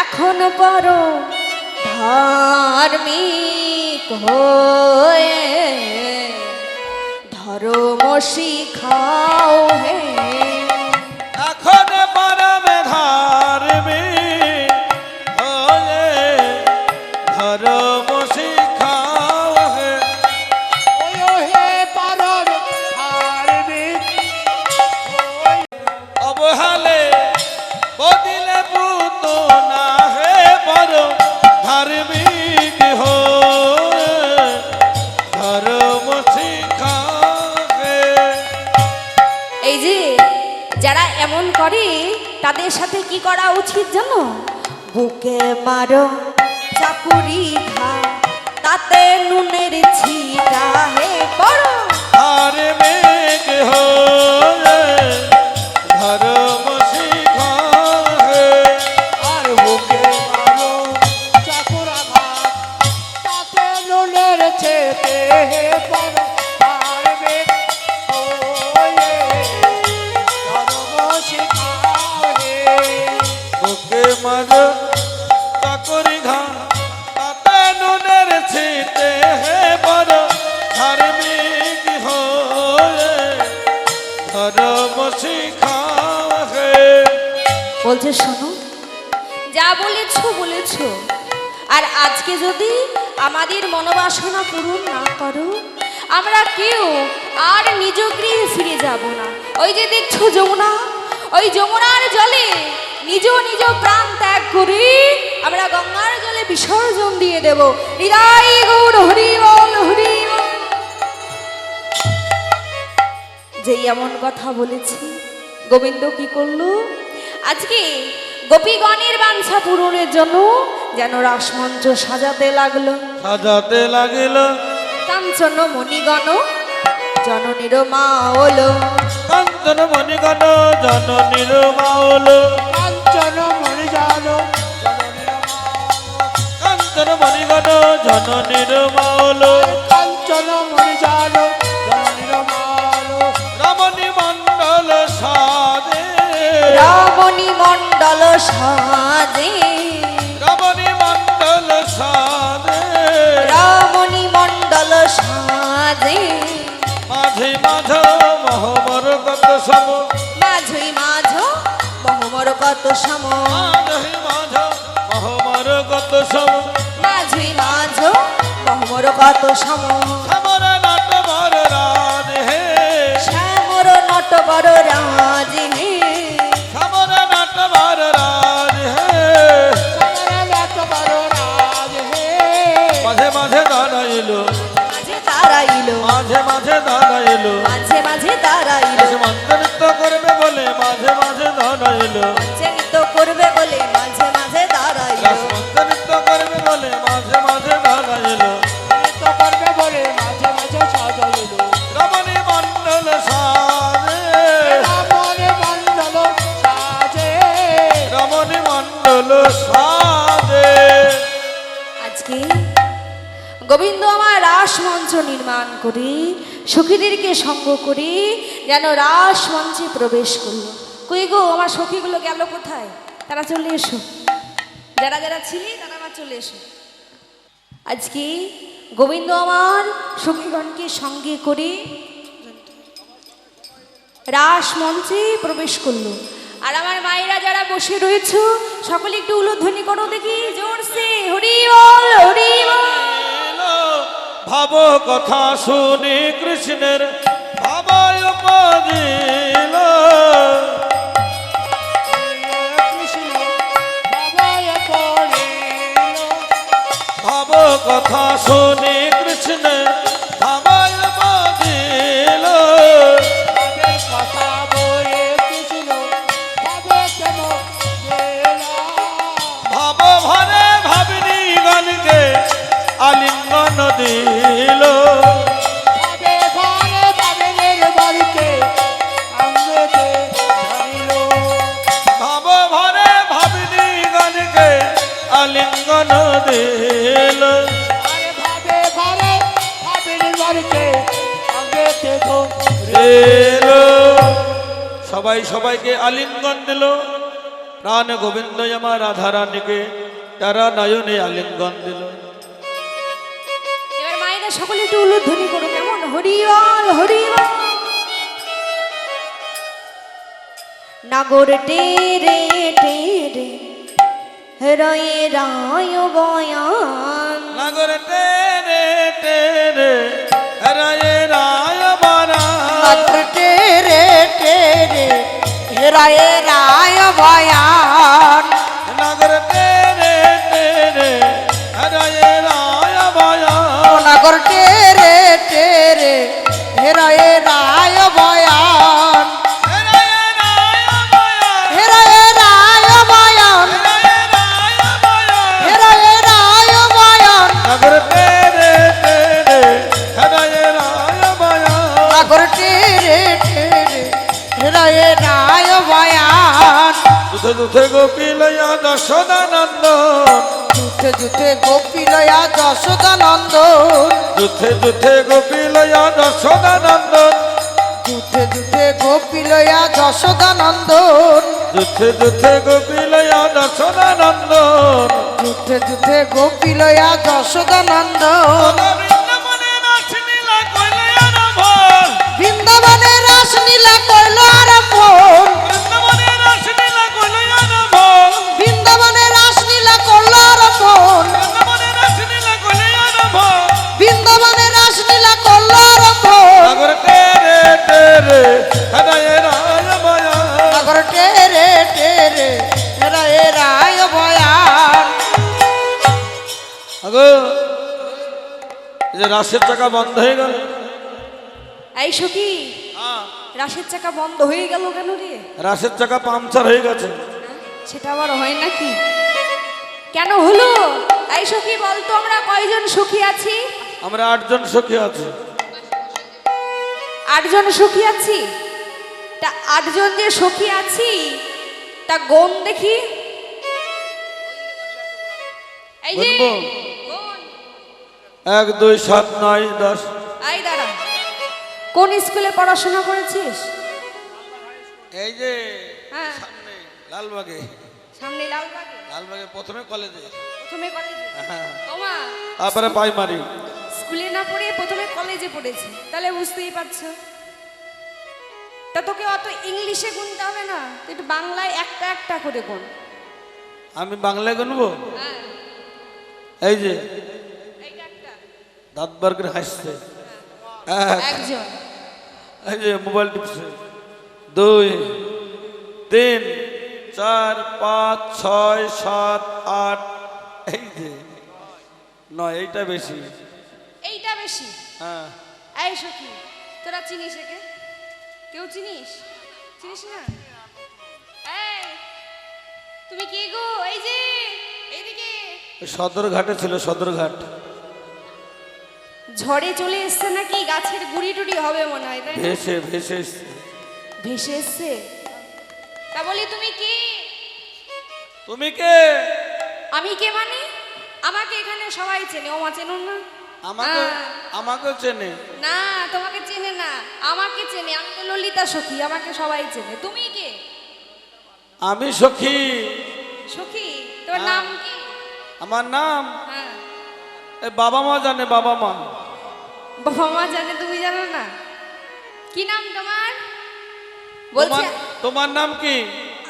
এখন পর ধার্মিক হয়ে ধর্ম শিখাও হে এখন পরমে ধার্মিক হয়ে ধর্ম শিখাও হে ওই হে পারব ধার্মিক অবহালে বদিলে পুত না হে পর ধার্মিক হয়ে ধর্ম শিখাও হে এই যে যারা এমন করে তাদের সাথে কি করা উচিত জানো বুকে মারো চাকুরি খা তাতে নুনের ছিটা হে বড় ধার্মিক হয়ে ধর্ম শিখাও হে আর বুকে মারো চাকুরা ভাত তাতে নুনের চেতে পর পারবে ওয়ে ধর্ম শিখাও হে বুকে মার চাকরি ঘা তাতে নুনের ছিতে হে বড় ধার্মিক হয়ে ধর্ম শিখাও হে। বলছে শোনো, যা বলেছো বলেছো, আর আজকে যদি আমাদের মনোবাসনা পূরণ না করো, আমরা কেউ আর নিজ গৃহে ফিরে যাব না। ওই যে দেখছো যমুনা, ওই যমুনার জলে নিজ নিজ প্রাণ ত্যাগ করে আমরা গঙ্গার জলে বিসর্জন দিয়ে দেব। হৃদয় গৌর হরি বল হরি বল। যেই এমন কথা বলেছি, গোবিন্দ কি করলো? আজকে গোপীগণের বাঞ্ছা পূরণের জন্য যেন রাসমঞ্চ সাজাতে লাগলো। সাজাতে লাগিল কাঞ্চন মণিগণ জননীর মা হলো। কাঞ্চন মণিগণ জননীর মাউল কাঞ্চন মণি জানো কাঞ্চন মণিগণ জননীর মাউল কাঞ্চন মণি জানো জননীর মালো রমণী মণ্ডল সাজে রমণী মণ্ডল সাজে রমণী মণ্ডল সাজে রমণী মণ্ডল সাজে মাঝে মাঝ মহমর কত সম মাঝই মাঝ মহমর কত সম মাঝে মাঝ মহমর কত সম মাঝই মাঝ মহমর কত সম সমর নাট বর রাজ হে শ্যামর নট বড় রাজ হে সমর নাট বর রাজ হে এত বড় রাজ হে মাঝে মাঝে দাঁড়াইলো মাঝে তারাইলো মাঝে মাঝে দাঁড়াইলো মাঝে মাঝে তারাইলো মন্ত্রিত করবে বলে মাঝে মাঝে দাঁড়াইলো মাঝে নৃত্য করবে বলে মাঝে মাঝে দাঁড়াইলো মন্ত্রিত করবে বলে মাঝে মাঝে দাঁড়াইলো নৃত্য করবে বলে মাঝে মাঝে সাজাইলো রমণী মণ্ডল সাজে রামনে মণ্ডল সাজে রমণী মণ্ডল সাজে। আজকে গোবিন্দ আমার রাস মঞ্চ নির্মাণ করে সখীদেরকে সঙ্গ করে যেন রাস মঞ্চে প্রবেশ করলো। কই গো আমার সখীগুলো গেল কোথায়? তারা চলে এসো, যারা যারা ছিলে তারা আবার চলে এসো। আজকে গোবিন্দ আমার সখীগণকে সঙ্গে করে রাস মঞ্চে প্রবেশ করলো। আর আমার মায়েরা যারা বসে রয়েছে সকলে একটু উলুধ্বনি করো দেখি জোরসে, হরি বল হরি বল। ভাব কথা শুনি কৃষ্ণের ভাবায় পদিল কৃষ্ণ বাবায় পড়িল ভাব কথা শুনি কৃষ্ণের ভাবায় পদিল তাদের কথা বলে কৃষ্ণ ভাবে কেন গেল ভাব ভরে ভাবিনি গণকে আলিঙ্গন দিল ভাবে ঘরে বাবেলের বাড়িতে আঙ্গেতে ধরিল ভাব ভরে ভাবিনি গণকে আলিঙ্গন দিল আরে ভাবে ঘরে বাবেলের বাড়িতে আঙ্গেতে ধরিল দিল সবাই সবাইকে আলিঙ্গন দিল। প্রাণ গোবিন্দ আমার রাধা রানীকে তারা নয়নে আলিঙ্গন দিল। এবার মায়েরা সকলে একটু উলুধ্বনি করো কেমন, হরি বল হরি বল। নাগর টেরে টেরে হৃদয়ে রায় বয়ান নাগর তেরে তেরে হরে রায় বারা টেরে টেরে হেরায়ে রায় বয়ান নাগর তেরে তেরে হরে রায় বায়া নগর টেরে টেরে হেরায়ে রায় বয়ান হেরায়ে রায় বয়ান হেরায়ে রায় বয়ান নাগর তেরে তেরে হরে রায় বায়া নগর টেরে টেরে হেরায়ে রায় বয়ান দুধে দুধে গোপী লয়া যশোদা নন্দন যুথে যুথে গোপী লয়া যশোদানন্দন যুথে যুথে গোপী লয়া যশোদানন্দন যুথে যুথে গোপী লয়া যশোদানন্দন যুথে যুথে গোপী লয়া যশোদানন্দন যুথে যুথে গোপী লয়া যশোদানন্দন বৃন্দাবনে রাসলীলা কইল আরম্ভ বৃন্দাবনে রাসলীলা করল আরম্ভ বৃন্দাবনে রাসলীলা করল আরম্ভ সাগর তেরে তেরে হৃদয়ে রায় মায়া সাগর টেরে টেরে হৃদয়ে রায় বয়ান আগো এই যে রাশের চাকা বন্ধ হয়ে গেল। এই সখী রাশের চাকা বন্ধ হয়ে গেল কেন রে? রাশের চাকা পাংচার হয়ে গেছে। সেটা আবার হয় নাকি? কেন হলো? এই সখী বলতো আমরা কয়জন সখী আছি? আমরা 8 জন সখী আছি। 8 জন সখী আছি। তা 8 জন যে সখী আছি তা গুণ দেখি। এই যে গুনবো? গুণ। 1 2 7 9 10। এই দাঁড়া, কোন স্কুলে পড়াশোনা করেছিস? এই যে হ্যাঁ, সামনে লালবাগে। সামনে লালবাগে। লালবাগে প্রথমে কলেজে, প্রথমে কলেজে। হ্যাঁ, ওমা, তারপরে প্রাইমারি। স্কুলে না পড়ে প্রথমে কলেজে পড়েছি, তাহলে বুঝতেই পারছো। তা তোকে অত ইংলিশে গুনতে হবে না, তুই একটু বাংলায় একটা একটা করে গুন। আমি বাংলায় গুনবো? হ্যাঁ, এই যে এইটা একটা। দাঁত বার করে হাসছে। একজন। এই যে মোবাইল টিপছে। 2 3 4 5 6 7 8। এই যে 9, এইটা বেশি। এইটা বেশি। হ্যাঁ, এই সখী, তোরা চিনিস একে? কেউ চিনিস? চিনিস না? এই, তুমি কে গো? এই যে এইদিকে। ওই সদরঘাটে ছিল, সদরঘাট। ঝড়ে চলে এসছে নাকি? গাছের গুড়ি টুড়ি হবে মনে হয়, তাই না? ভেসে ভেসে এসছে। ভেসে এসছে। তা বলি তুমি কে? তুমি কে? আমি কে মানে? আমাকে এখানে সবাই চেনে। ওমা চেনুন না? আমাকে আমাকেও চেনে। না, তোমাকে চেনে না, আমাকে চেনে। আমি তো ললিতা সখী, আমাকে সবাই চেনে। তুমি কে? আমি সখী। সখী? তোমার হ্যাঁ। নাম কি? আমার নাম হ্যাঁ, এই বাবা মা জানে, বাবা মা। বাবা মা জানে, তুমি জানো না? কি নাম তোমার? বলছি তোমার নাম কি?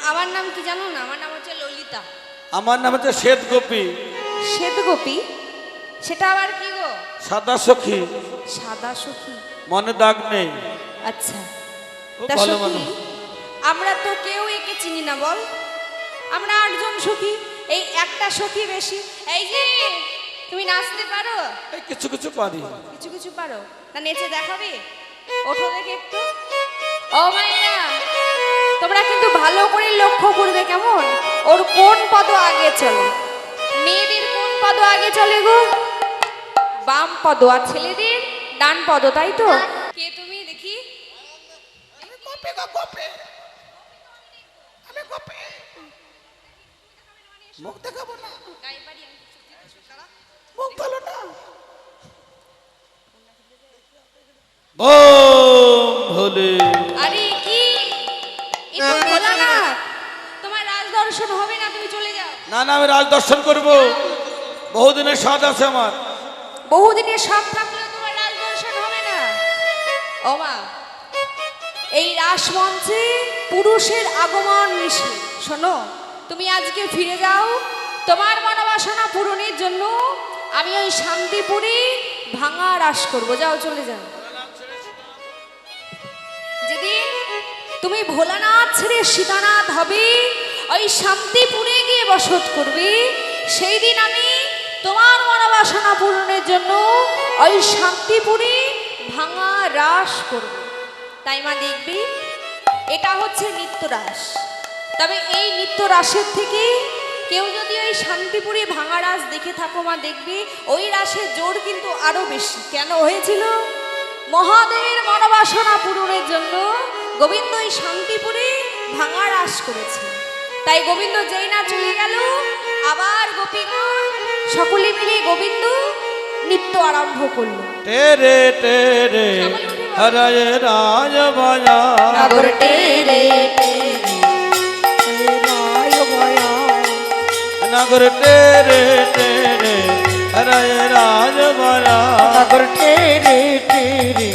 আমার নাম কি জানো না? আমার নাম হচ্ছে ললিতা। আমার নাম হচ্ছে শ্বেত গোপী। শ্বেত গোপী? সেটা আবার কি গো? সাদা সখী। সাদা সখী? মনে দাগ নেই। আচ্ছা। খুব তা ভালো সখী, মানুষ। আমরা তো কেউ একে চিনি না, বল? আমরা 8 জন সখী, এই একটা সখী বেশি। এই যে তুমি নাচতে পারো? এই কিছু কিছু পারি। কিছু কিছু পারো? তা নেচে দেখাবে? ওঠো দেখে একটু। ও মাইয়া, তোমরা কিন্তু ভালো করে লক্ষ্য করবে, কেমন? ওর কোন পদ আগে চলে? মেয়েদের কোন পদ আগে চলে গো? বাম পদ। আর ছেলেদের ডান পদ, তাই তো? কে তুমি দেখি? মুখ দেখাবো না, গাইবাড়ি আমি। মুখ ভালো না। বোম ভোলে। আরে কি? এটা ভোলানাথ। তোমার রাজ দর্শন হবে না, তুমি চলে যাও। না না, আমি রাজ দর্শন করব। বহুদিনের স্বাদ আছে আমার। বহুদিনের সব থাকলেও তোমার রাজ দর্শন হবে না। ও মা, এই রাসমঞ্চে পুরুষের আগমন নিষেধ। শোনো, তুমি আজকে ফিরে যাও। তোমার মনোবাসনা পূরণের জন্য আমি ওই শান্তিপুরে ভাঙা রাস করবো। যাও, চলে যাও। যেদিন তুমি ভোলানাথ ছেড়ে সীতানাথ হবে, ওই শান্তিপুরে গিয়ে বসত করবে, সেই দিন আমি তোমার মনোবাসনা পূরণের জন্য ওই শান্তিপুরে ভাঙা রাস করব। তাই মা দেখবি, এটা হচ্ছে নিত্যরাস। তবে এই নিত্যরাসের থেকে কেউ যদি ওই শান্তিপুরে ভাঙা রাস দেখে থাকো মা, দেখবি ওই রাসের জোর কিন্তু আরো বেশি। কেন হয়েছিল? মহাদেবের মনোবাসনা পূরণের জন্য গোবিন্দ এই শান্তিপুরে ভাঙা রাস করেছে। তাই গোবিন্দ যেই না চলে গেল, আবার গোপীগণ সকলে মিলে গোবিন্দ নৃত্য আরম্ভ করলো। तेरे तेरे हरय राज बया নাগর টেরে नगर तेरे तेरे हरय राज बया नगर तेरे तेरे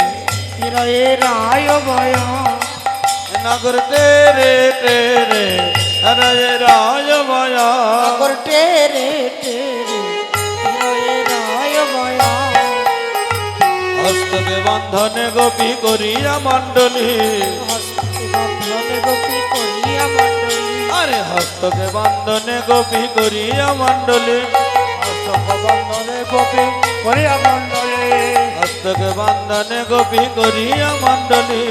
हिराए राय बया नगर तेरे तेरे हरय राज बया नगर तेरे तेरे हिराए राय बया हस्त के बंधने गोपी करिया मंडली हस्ती बंधने गोपी करिया मंडली अरे हस्त के बंधने गोपी करिया मंडली हस्त बंधने गोपी करिया मंडली हस्त के बंधने गोपी करिया मंडली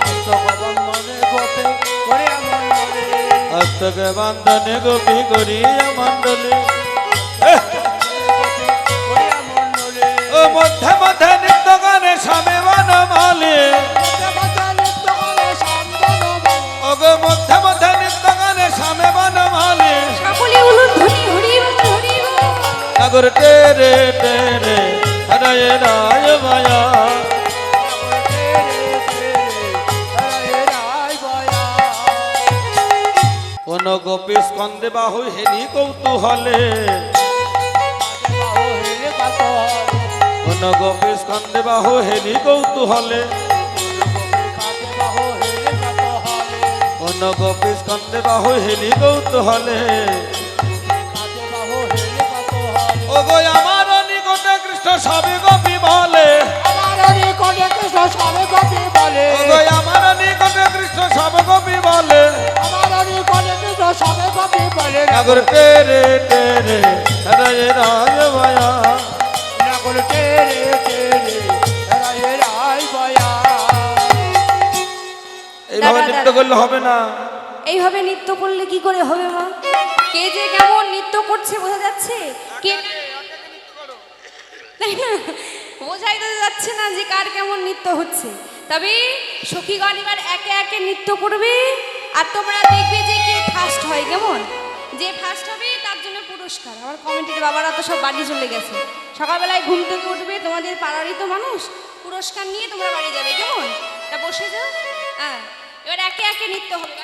हस्त बंधने गोपी करिया मंडली हस्त के बंधने गोपी करिया मंडली करिया मंडली ओ मध्य मध्य नित्य गाने स्वामी वन माले ओ गो मध्य मध्य नित्य गाने स्वामी वन माले সকলে উলুধ্বনি হরি বল হরি বল। नगर तेरे तेरे हरय राय बया কোন গোপী স্কন্দে বাহু হেরি কৌতূহলে কোন গোপী স্কন্দে বাহু হেরি কৌতূহলে কোন গোপী স্কন্দে বাহু হেরি কৌতূহলে ও গো আমার নিকটে কৃষ্ণ সবে গোপী বলে ও গো আমার নিকটে কৃষ্ণ সবে গোপী বলে नगर तेरे तेरे हरय राज बया এইভাবে নৃত্য করলে হবে না এইভাবে নৃত্য করলে কি করে হবে মা? কে যে কেমন নৃত্য করছে বোঝা যাচ্ছে, কে তাই না? বোঝাই তো যাচ্ছে না যে কার কেমন নৃত্য হচ্ছে। তবে সখীগণ এবার একে একে নৃত্য করবে আর তোমরা দেখবে যে কে ফার্স্ট হয়। কেমন? যে ফার্স্ট হবে তার জন্য পুরস্কার। আমার কমিটির বাবারা তো সব বাড়ি চলে গেছে, সকালবেলায় ঘুম থেকে উঠবে, তোমাদের পাড়ারই তো মানুষ, পুরস্কার নিয়ে তোমরা বাড়ি যাবে। কেমন? তা বসে যাও। হ্যাঁ, এবার একে একে নৃত্য হবে।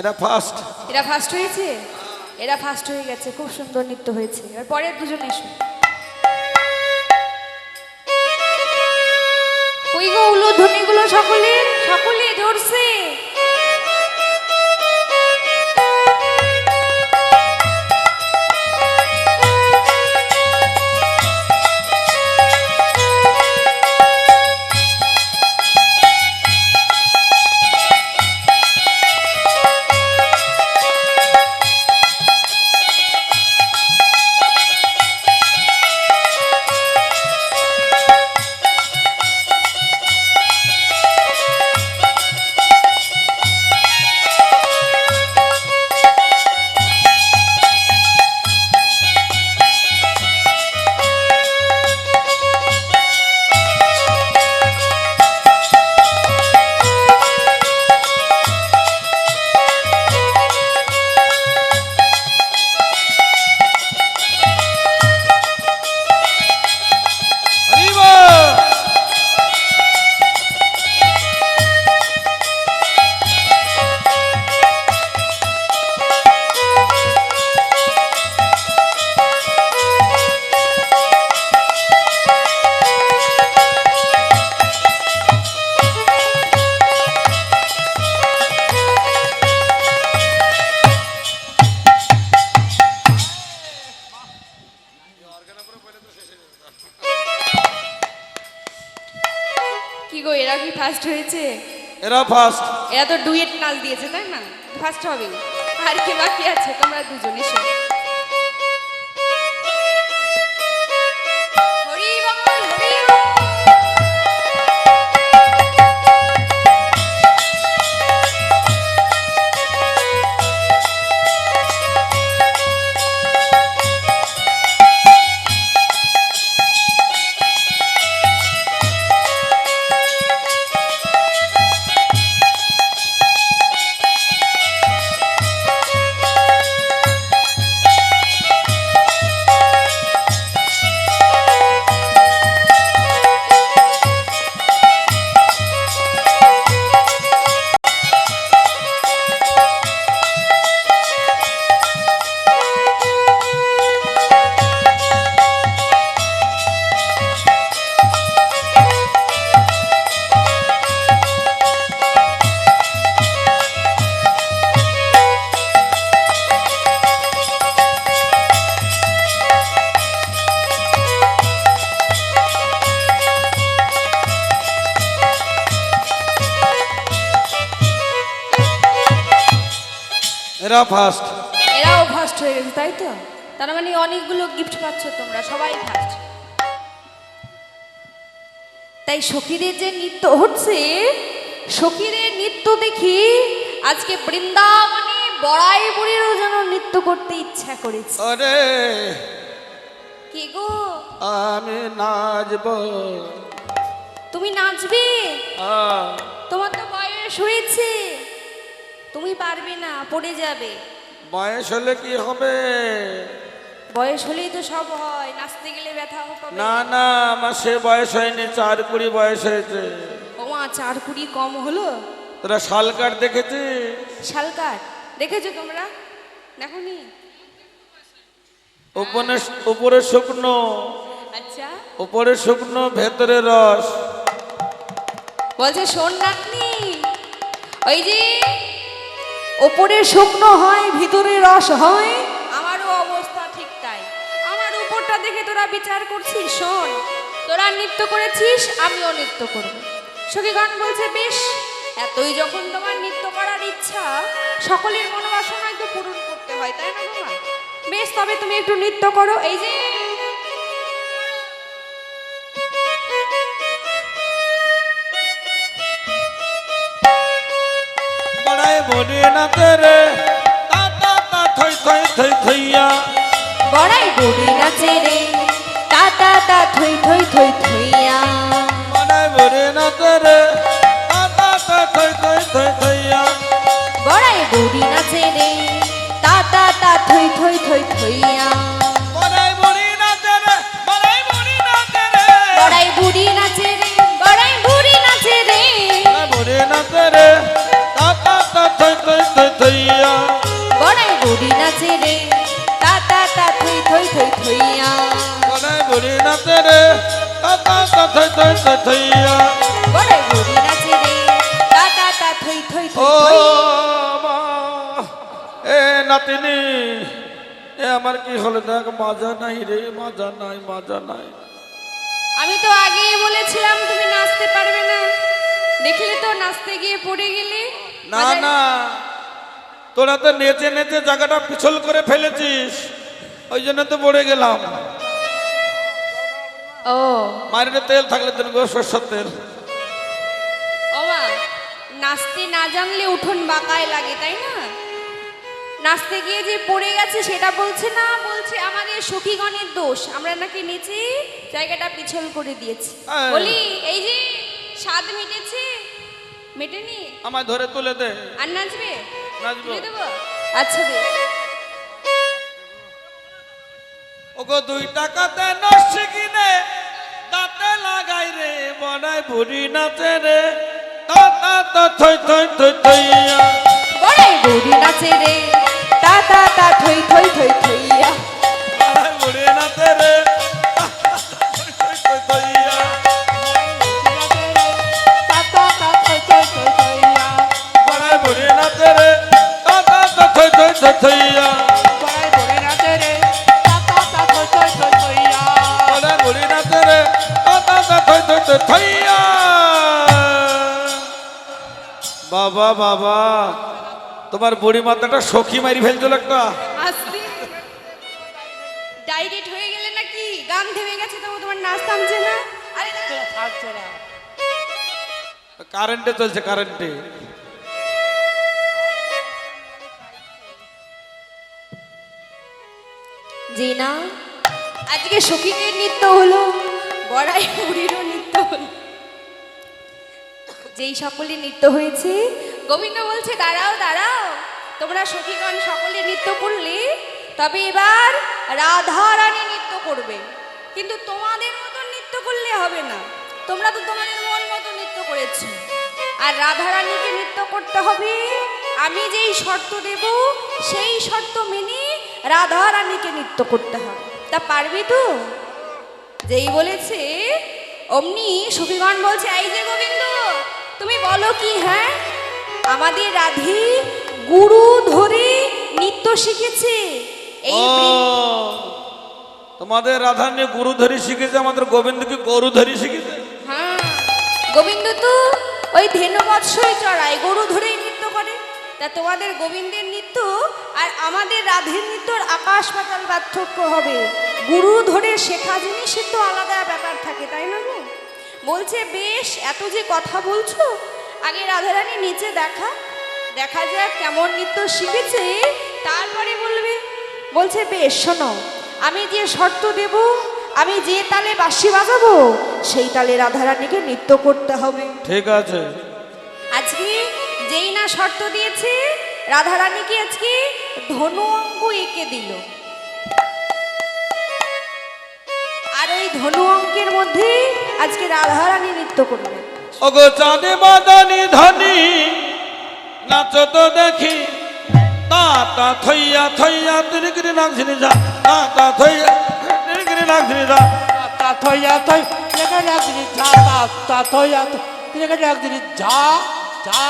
এরা ফার্স্ট এরা ফার্স্ট হয়েছে, এরা ফার্স্ট হয়ে গেছে, খুব সুন্দর নৃত্য হয়েছে। এবার পরের দুজন এসো। ওই গো উলুধ্বনিগুলো সকলে সকলে জোরছে। গো, এরা কি ফার্স্ট হয়েছে? এরা ফার্স্ট। এরা তো ডুয়েট নাচ দিয়েছে, তাই না? ফার্স্ট হবে। আর কে বাকি আছে? তোমরা দুজন এসো। হরি বল, হরি বল। এরা ফার্স্ট। এরাও ফার্স্ট হয়ে গেছে, তাই তো? তার মানে অনেকগুলো গিফট পাচ্ছ তোমরা, সবাই ফার্স্ট। তাই সখীদের যে নৃত্য হচ্ছে, সখীদের নৃত্য দেখি আজকে বৃন্দাবনে বড়াই বুড়িরও যেন নৃত্য করতে ইচ্ছা করেছে। আরে কি গো, আমি নাচবো। তুমি নাচবে? আহ, তোমার তো বয়স হয়েছে, তুমি পারবে না, পড়ে যাবে। বয়স হলে কি হবে? বয়স হলেই তো সব হয়, নাচতে গেলে ব্যথা হবে। না না, আমার সে বয়স হয়নি, 4-20 বয়স হয়েছে। ওমা, 4-20 কম হলো? তোরা শালকার দেখেছিস? শালকার দেখেছো তোমরা? দেখোনি? উপরে শুকনো, আচ্ছা, উপরে শুকনো, ভেতরে রস। বলছে শোন নাতনি, ওই যে ওপরে শুকনো হয় ভিতরে রস হয়, আমারও অবস্থা ঠিক তাই। আমার উপরটা দেখে তোরা বিচার করছিস? শোন, তোরা নৃত্য করেছিস, আমিও নৃত্য করব। সখীগণ বলছে বেশ, এতই যখন তোমার নৃত্য করার ইচ্ছা, সকলের মনোবাসনায় তো পূরণ করতে হয়, তাই না বাবা? বেশ, তবে তুমি একটু নৃত্য করো। এই যে বড়াই বনে নাচে রে, তা তা তা থই থই থই থইয়া। বড়াই বুড়ি নাচে রে, তা তা তা থই থই থই থইয়া। বড়াই বনে নাচে রে, তা তা তা থই থই থই থইয়া। বড়াই বুড়ি নাচে রে, তা তা তা থই থই থই থইয়া। বড়াই বড়ি নাচে রে, বড়াই বড়ি নাচে রে। বড়াই বুড়ি নাচে রে, বড়াই বুড়ি নাচে রে। বড়াই বড়ি নাচে রে, তা তা তা থই থই থই থইয়া। বড়াই বুড়ি নাচে রে, তা তা তা থই থই থই থইয়া। বড়াই বড়ি নাচে রে, তা তা তা থই থই থই থইয়া। বড়াই বুড়ি নাচে রে, তা তা তা থই থই ও থই থই। মা, এ নাতিনি, এ আমার কি হলো দেখ, মাজা নাই রে, মাজা নাই, মাজা নাই। আমি তো আগেই বলেছিলাম তুমি নাচতে পারবে না, দেখলে তো নাচতে গিয়ে পড়ে গেলে। না না, তোরা তো নেচে নেচে জায়গাটা পিছল করে ফেলেছিস, ওই জন্য তো পড়ে গেলাম। ও মারিতে তেল থাকলে দেন গো, সরষের তেল। ওমা, নাচতে না জানলে উঠোন বাঁকায় লাগে, তাই না? নাচতে গিয়ে যে পড়ে গেছে সেটা বলছে না, বলছে আমাদের সখীগণের দোষ, আমরা নাকি নিচে জায়গাটা পিছল করে দিয়েছি। হ্যাঁ। বলি এই যে স্বাদ মিটেছে, মেটেনি? আমায় ধরে তুলে দে। আর নাচবে? নাচবো। তুলে দেবো? আচ্ছা বেশ। ওগো 2 টাকাতে নস্যি কিনে দাঁতে লাগাই রে, বড়াই বুড়ি নাচে রে, তা তা তা থই থই থই থইয়া। বড়াই বুড়ি নাচে রে, তা তা তা থই থই থই থইয়া। বড়াই বুড়ি নাচে রে, তা তা তা থই থই থই থইয়া। বড়াই বুড়ি নাচে রে, তা তা তা থই থই থই থইয়া। বড়াই বুড়ি নাচে রে, তা তা তা থই থই থই থইয়া। বাবা বাবা, তোমার বুড়ি মাথাটা সখী মারি ফেলছিল একটা। আস্তে ডাইরেক্ট হয়ে গেলে নাকি? গান থেমে গেছে তবু তোমার নাচ থামছে না? আরে দাঁড়া। থাকছে না। কারেন্টে চলছে, কারেন্টে। জি না, আজকে সখীদের নৃত্য হলো, বড়াই বুড়িরও নৃত্য হলো। যেই সকলে নৃত্য হয়েছে, গোবিন্দ বলছে দাঁড়াও দাঁড়াও, তোমরা সখীগণ সকলে নৃত্য করলে, তবে এবার রাধা রানী নৃত্য করবে। কিন্তু তোমাদের মতো নৃত্য করলে হবে না, তোমরা তো তোমাদের মন মতো নৃত্য করেছো। আর রাধা রানীকে নৃত্য করতে হবে, আমি যেই শর্ত দেব সেই শর্ত মেনে রাধা রানীকে নৃত্য করতে হবে। তা পারবি তো? যেই বলেছে অমনি সখীগণ বলছে এই যে গোবিন্দ, তুমি বলো কি? হ্যাঁ, আমাদের রাধে গুরু ধরে নৃত্য শিখেছে। এই ও, তোমাদের রাধারানী গুরু ধরি শিখেছে, আমাদের গোবিন্দকে গরু ধরি শিখেছে। হ্যাঁ, গোবিন্দ তো ওই ধেনু বৎসই চড়ায়, গরু ধরেই নৃত্য করে। তা তোমাদের গোবিন্দের নৃত্য আর আমাদের রাধের নৃত্যর আকাশ পাতাল পার্থক্য হবে। গুরু ধরে শেখা জিনিসের তো আলাদা ব্যাপার থাকে, তাই না গো? বলছে বেশ, এত যে কথা বলছো, আগে রাধারানী নিচে দেখা দেখা যাক কেমন নৃত্য শিখেছে, তারপরে বলবে। বলছে বেশ, শোনো, আমি যে শর্ত দেব, আমি যে তালে বাঁশি বাজাবো সেই তালে রাধারানীকে নৃত্য করতে হবে। ঠিক আছে। আজকে যেই না শর্ত দিয়েছে, রাধারানীকে আজকে ধনু অঙ্ক এঁকে দিল, আর ওই ধনু অঙ্কের মধ্যে আজকে রাধারানী নৃত্য করবে। ওগো চাঁদে বাদানি ধনি নাচো তো দেখি, তা তা থইয়া থইয়া তিরিগিরি নাচনি যা, তা তা থইয়া তিরিগিরি নাচনি যা। তা থইয়া থই লেগে একদিন যা, তা থইয়া লেগে একদিন যা যা।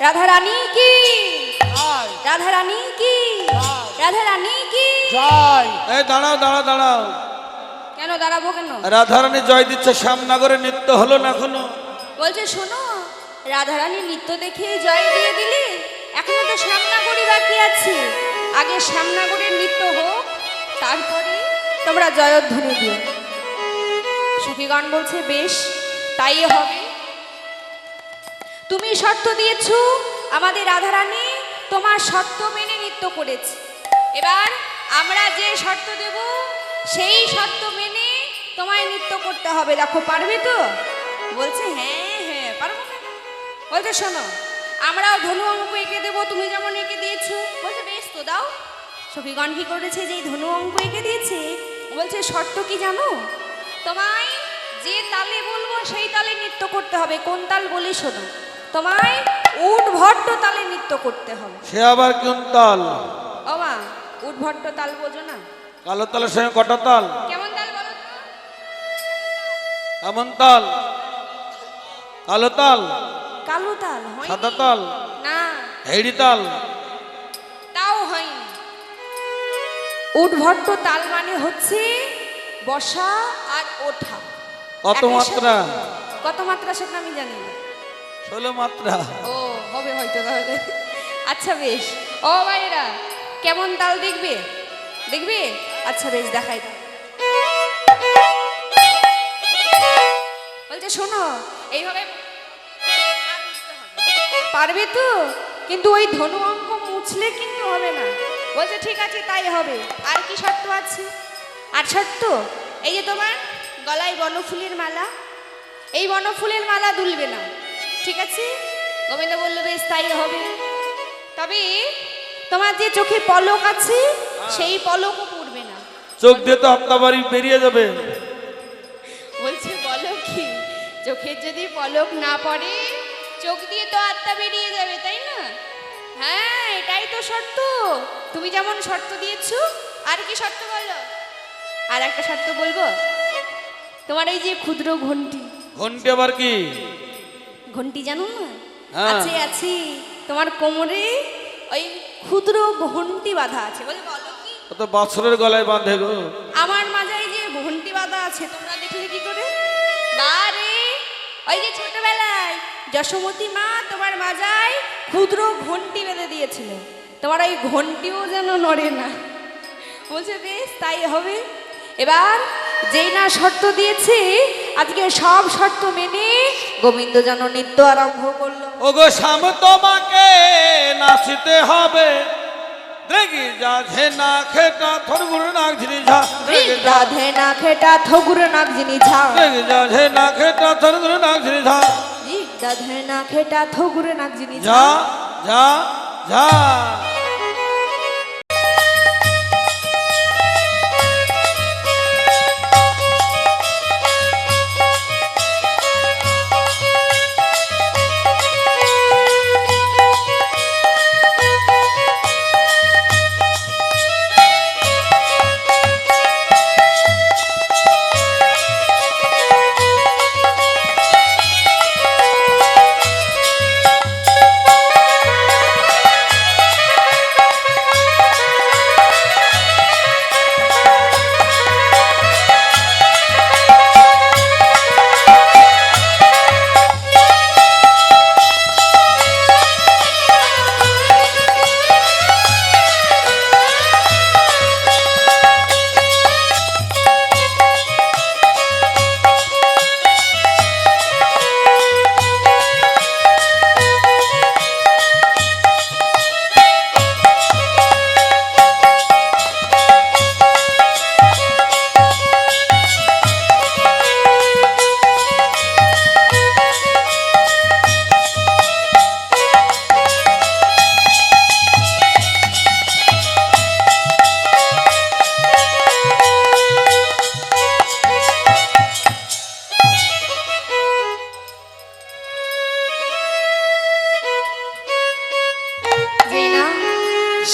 রাধা রানী কি, জয় রাধা রানী কি, রাধা রানী কি। জয়। এই দাঁড়াও দাঁড়াও দাঁড়াও, কেন দাঁড়াবো কেন? রাধারানী জয় দিচ্ছে, শ্যামনগরে নৃত্য হলো না এখনো। বলছে শোনো, রাধারানী নৃত্য দেখে জয় দিয়ে দিলে, এখনো তো শ্যামনগরী বাকি আছে। আগে শ্যামনগরের নৃত্য হোক, তারপরে তোমরা জয়ধ্বনি দিও। সখীগণ বলছে বেশ, তাই হবে। তুমি শর্ত দিয়েছো, আমাদের রাধারানী তোমার শর্ত মেনে নৃত্য করেছে। এবার আমরা যে শর্ত দেব সেই শর্ত মেনে তোমায় নৃত্য করতে হবে। দেখো পারবে তো? বলছে হ্যাঁ হ্যাঁ পারবো কেন। বলছে শোনো, আমরাও ধনু অঙ্ক এঁকে দেবো, তুমি যেমন এঁকে দিয়েছো। বলছে বেশ তো দাও। সখীগণ কি করেছে, যেই ধনু অঙ্ক এঁকে দিয়েছে, বলছে শর্ত কি জানো? তোমায় যে তালে বলবো সেই তালে নৃত্য করতে হবে। কোন তাল বলি শোনো, তোমায় উঠভট্ট তালে নৃত্য করতে হবে। সে আবার কোন তাল? ও মা, উঠভট্ট তাল বোঝো না? কালো তালের সঙ্গে কটা তাল? কেমন তাল বলো তো? কেমন তাল? কালো তাল, কালো তাল হয়নি। সাদা তাল, না, হেড়ি তাল, তাও হয়নি। উঠভট্ট তাল মানে হচ্ছে বসা আর ওঠা। কত একই মাত্রা? সাথে- কত মাত্রা সেটা আমি জানি না। 16 মাত্রা। ও হবে হয়তো তাহলে। আচ্ছা বেশ। ও ভাইরা কেমন তাল দেখবে? দেখবে? আচ্ছা বেশ, দেখাই দাও। বলছে শোনো, এইভাবে পারবে তো, কিন্তু ওই ধনু অঙ্ক মুছলে কিন্তু হবে না। বলছে ঠিক আছে তাই হবে। আর কি শর্ত আছে? আর শর্ত, এই যে তোমার গলায় বনফুলের মালা, এই বনফুলের মালা দুলবে না, ঠিক আছে? গোবিন্দ বলল বেশ তাই হবে। তবে তোমার যে চোখে পলক আছে সেই পলকও পড়বে না। চোখ দিয়ে তো আপনার বাড়ি বেরিয়ে যাবে। বলছে বলো কি, চোখের যদি পলক না পড়ে চোখ দিয়ে তো আত্মা বেরিয়ে যাবে, তাই না? হ্যাঁ এটাই তো শর্ত। তুমি যেমন শর্ত দিয়েছো, আর কি শর্ত বলো? আর একটা শর্ত বলবো, তোমার এই যে ক্ষুদ্র ঘন্টি, ঘন্টি আবার কি? ঘন্টি জানো না? হ্যাঁ। আছে আছে, তোমার কোমরে ওই ক্ষুদ্র ঘন্টি বাঁধা আছে। বলে বলো কি? ও তো বাছরের গলায় বাঁধে গো। আমার মাজায় যে ঘন্টি বাঁধা আছে তোমরা দেখলে কি করে? বারে ওই যে ছোটবেলায় যশোমতী মা তোমার মাজায় ক্ষুদ্র ঘন্টি বেঁধে দিয়েছিল, তোমার ওই ঘন্টিও যেন নড়ে না। বলছে বেশ তাই হবে। এবার যেই না শর্ত দিয়েছে, আজকে সব শর্ত মেনে গোবিন্দ যেন নৃত্য আরম্ভ করলো। ও গো শ্যাম তোমাকে নাচতে হবে, দেখি যা ঝে না খেটা থর গুরু নাক ঝিরি ঝা, রাধে না খেটা থগুর নাক জিনি ঝা, দেখি যা ঝে না খেটা থর গুরু নাক ঝিরি ঝা, রাধে না খেটা থগুর নাক জিনি যা যা যা।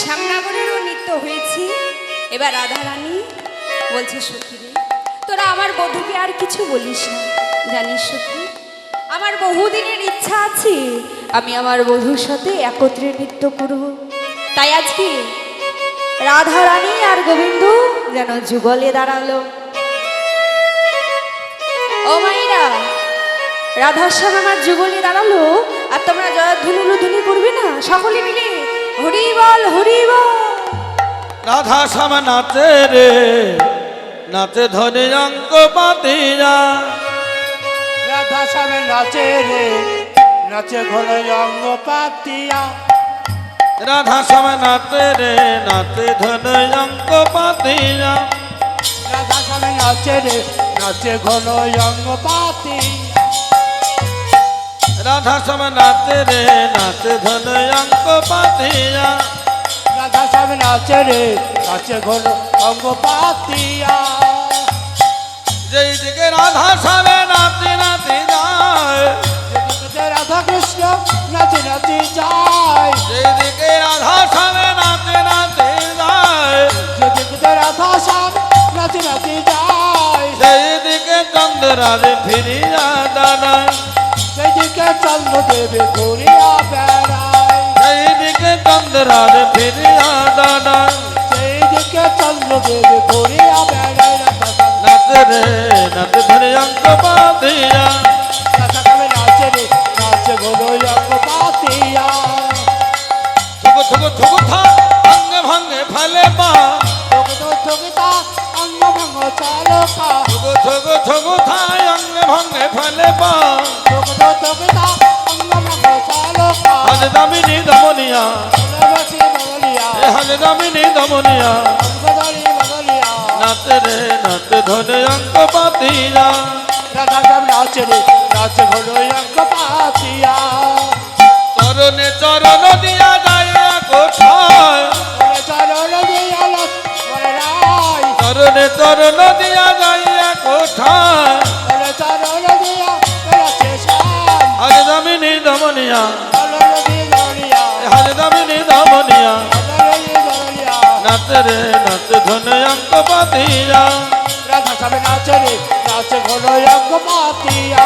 শ্যামনগরেরও নৃত্য হয়েছে। এবার রাধা রানী বলছে সখী রে, তোরা আমার বধূকে আর কিছু বলিস না, জানিস সখী আমার বহুদিনের ইচ্ছা আছে আমি আমার বধূর সাথে একত্রে নৃত্য করব। তাই আজকে রাধা রানী আর গোবিন্দ যেন যুগলে দাঁড়ালো। ও মাইরা, রাধার সাথে আমার যুগলে দাঁড়ালো, আর তোমরা জয়ধ্বনি করবে না সকলে মিলে? হরি বল হরি বল। রাধা শ্যাম নাচে রে, নাচে ধনে অঙ্ক পাতিয়া, রাধা শ্যামে নাচে রে, নাচে ঘন অঙ্গ পাতিয়া, রাধা শ্যাম নাচে রে, নাচে ধনে অঙ্ক পাতিয়া, রাধা শ্যামে নাচে রে, নাচে ঘন অঙ্গ পাতি, রাধা শ্যাম নাচে রে, নাচে ধনে অঙ্ক পাতিয়া, রাধা শ্যামে নাচে রে, নাচে ঘন অঙ্গ পাতিয়া। যেই দিকে রাধা শ্যামে নাচে নাচে যায়, যেদিকে রাধা কৃষ্ণ নাচে নাচে যায়, যেই দিকে রাধা শ্যামে নাচে নাচে যায়, যেদিকে রাধা শ্যাম নাচে নাচে যায়, সেই দিকে চন্দ্রারে ফিরিয়া দাঁড়ায়, সেদিকে চন্দ্র দেবে ঘুরিয়া বেড়ায়, সেই দিকে চন্দ্রারে ফিরিয়া দাঁড়ায়, সেদিকে চন্দ্র দেবে ঘুরিয়া বেড়ায়। নাচে রে, নাচে ধরে অঙ্ক পাতিয়া, রাধা কামে নাচে রে, নাচে ঘন অঙ্গ পাতিয়া, চালকা ছগো ছগো ছগো থাই অঙ্গে ভঙ্গে ফেলে পা তোকে তোকে তা অঙ্গ মঙ্গ চালকা হাজ দামিনী দমনিয়া বসি বগলিয়া এ হাজ দামিনী দমনিয়া অঙ্গধরি বগলিয়া নাচে রে নাচে ধনে অঙ্ক পাতিয়া রাধা সব নাচে রে নাচ ঘোড়ো অঙ্গ পাতিয়া চরণে চরণ দিয়া যাইয়া কোথায় চরণ দিয়া লাস মরে রাই চরণে চরণ দিয়া যাইয়া কোথায় চরণ দিয়া লাসে শাম হাজ দামিনী দমনিয়া চরণ দিয়া গলিয়া হাজ দামিনী দমনিয়া চরণ দিয়া গলিয়া নাচে রে নাচে ধনে অঙ্ক পাতিয়া রাধা সব নাচে রে নাচ ঘোড়ো অঙ্গ পাতিয়া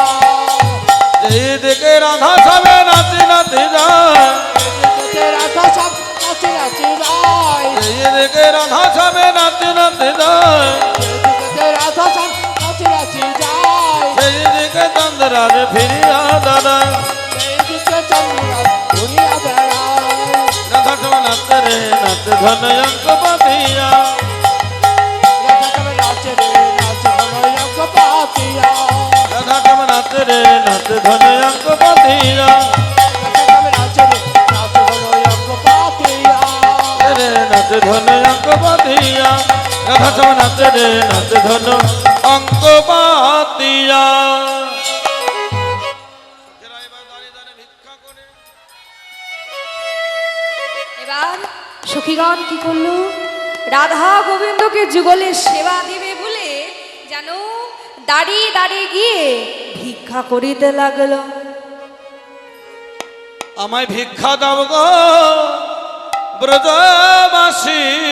এই দিকে রাধা সবে নাচি নাচি যায় রাধা সব নাচে নাচে যায় এই দিকে রাধা সবে নাচি নাচি যায় রাধা সব নাচে নাচে যায় সেই দিকে চন্দ্রারে ফিরিয়া দাঁড়ায় এইদিকে চন্দ্রা ঘুরিয়া বেড়ায় রাধা সব নাচে রে নাচে ধনে অঙ্ক পাতিয়া রাধা সব নাচে রে নাচ ঘোড়ো অঙ্গ পাতিয়া রাধা সব নাচে রে নাচে ধনে অঙ্ক পাতিয়া রে নাচে ধনে অঙ্ক পাতিয়া রাধা সব নাচে রে নাচে ধন অঙ্ক পাতিয়া এবার সখীগণ কি করলো? রাধা গোবিন্দকে যুগলের সেবা দিবে বলে যেন দাঁড়িয়ে দাঁড়িয়ে গিয়ে ভিক্ষা করিতে লাগলো। আমায় ভিক্ষা দাও গো ব্রজবাসী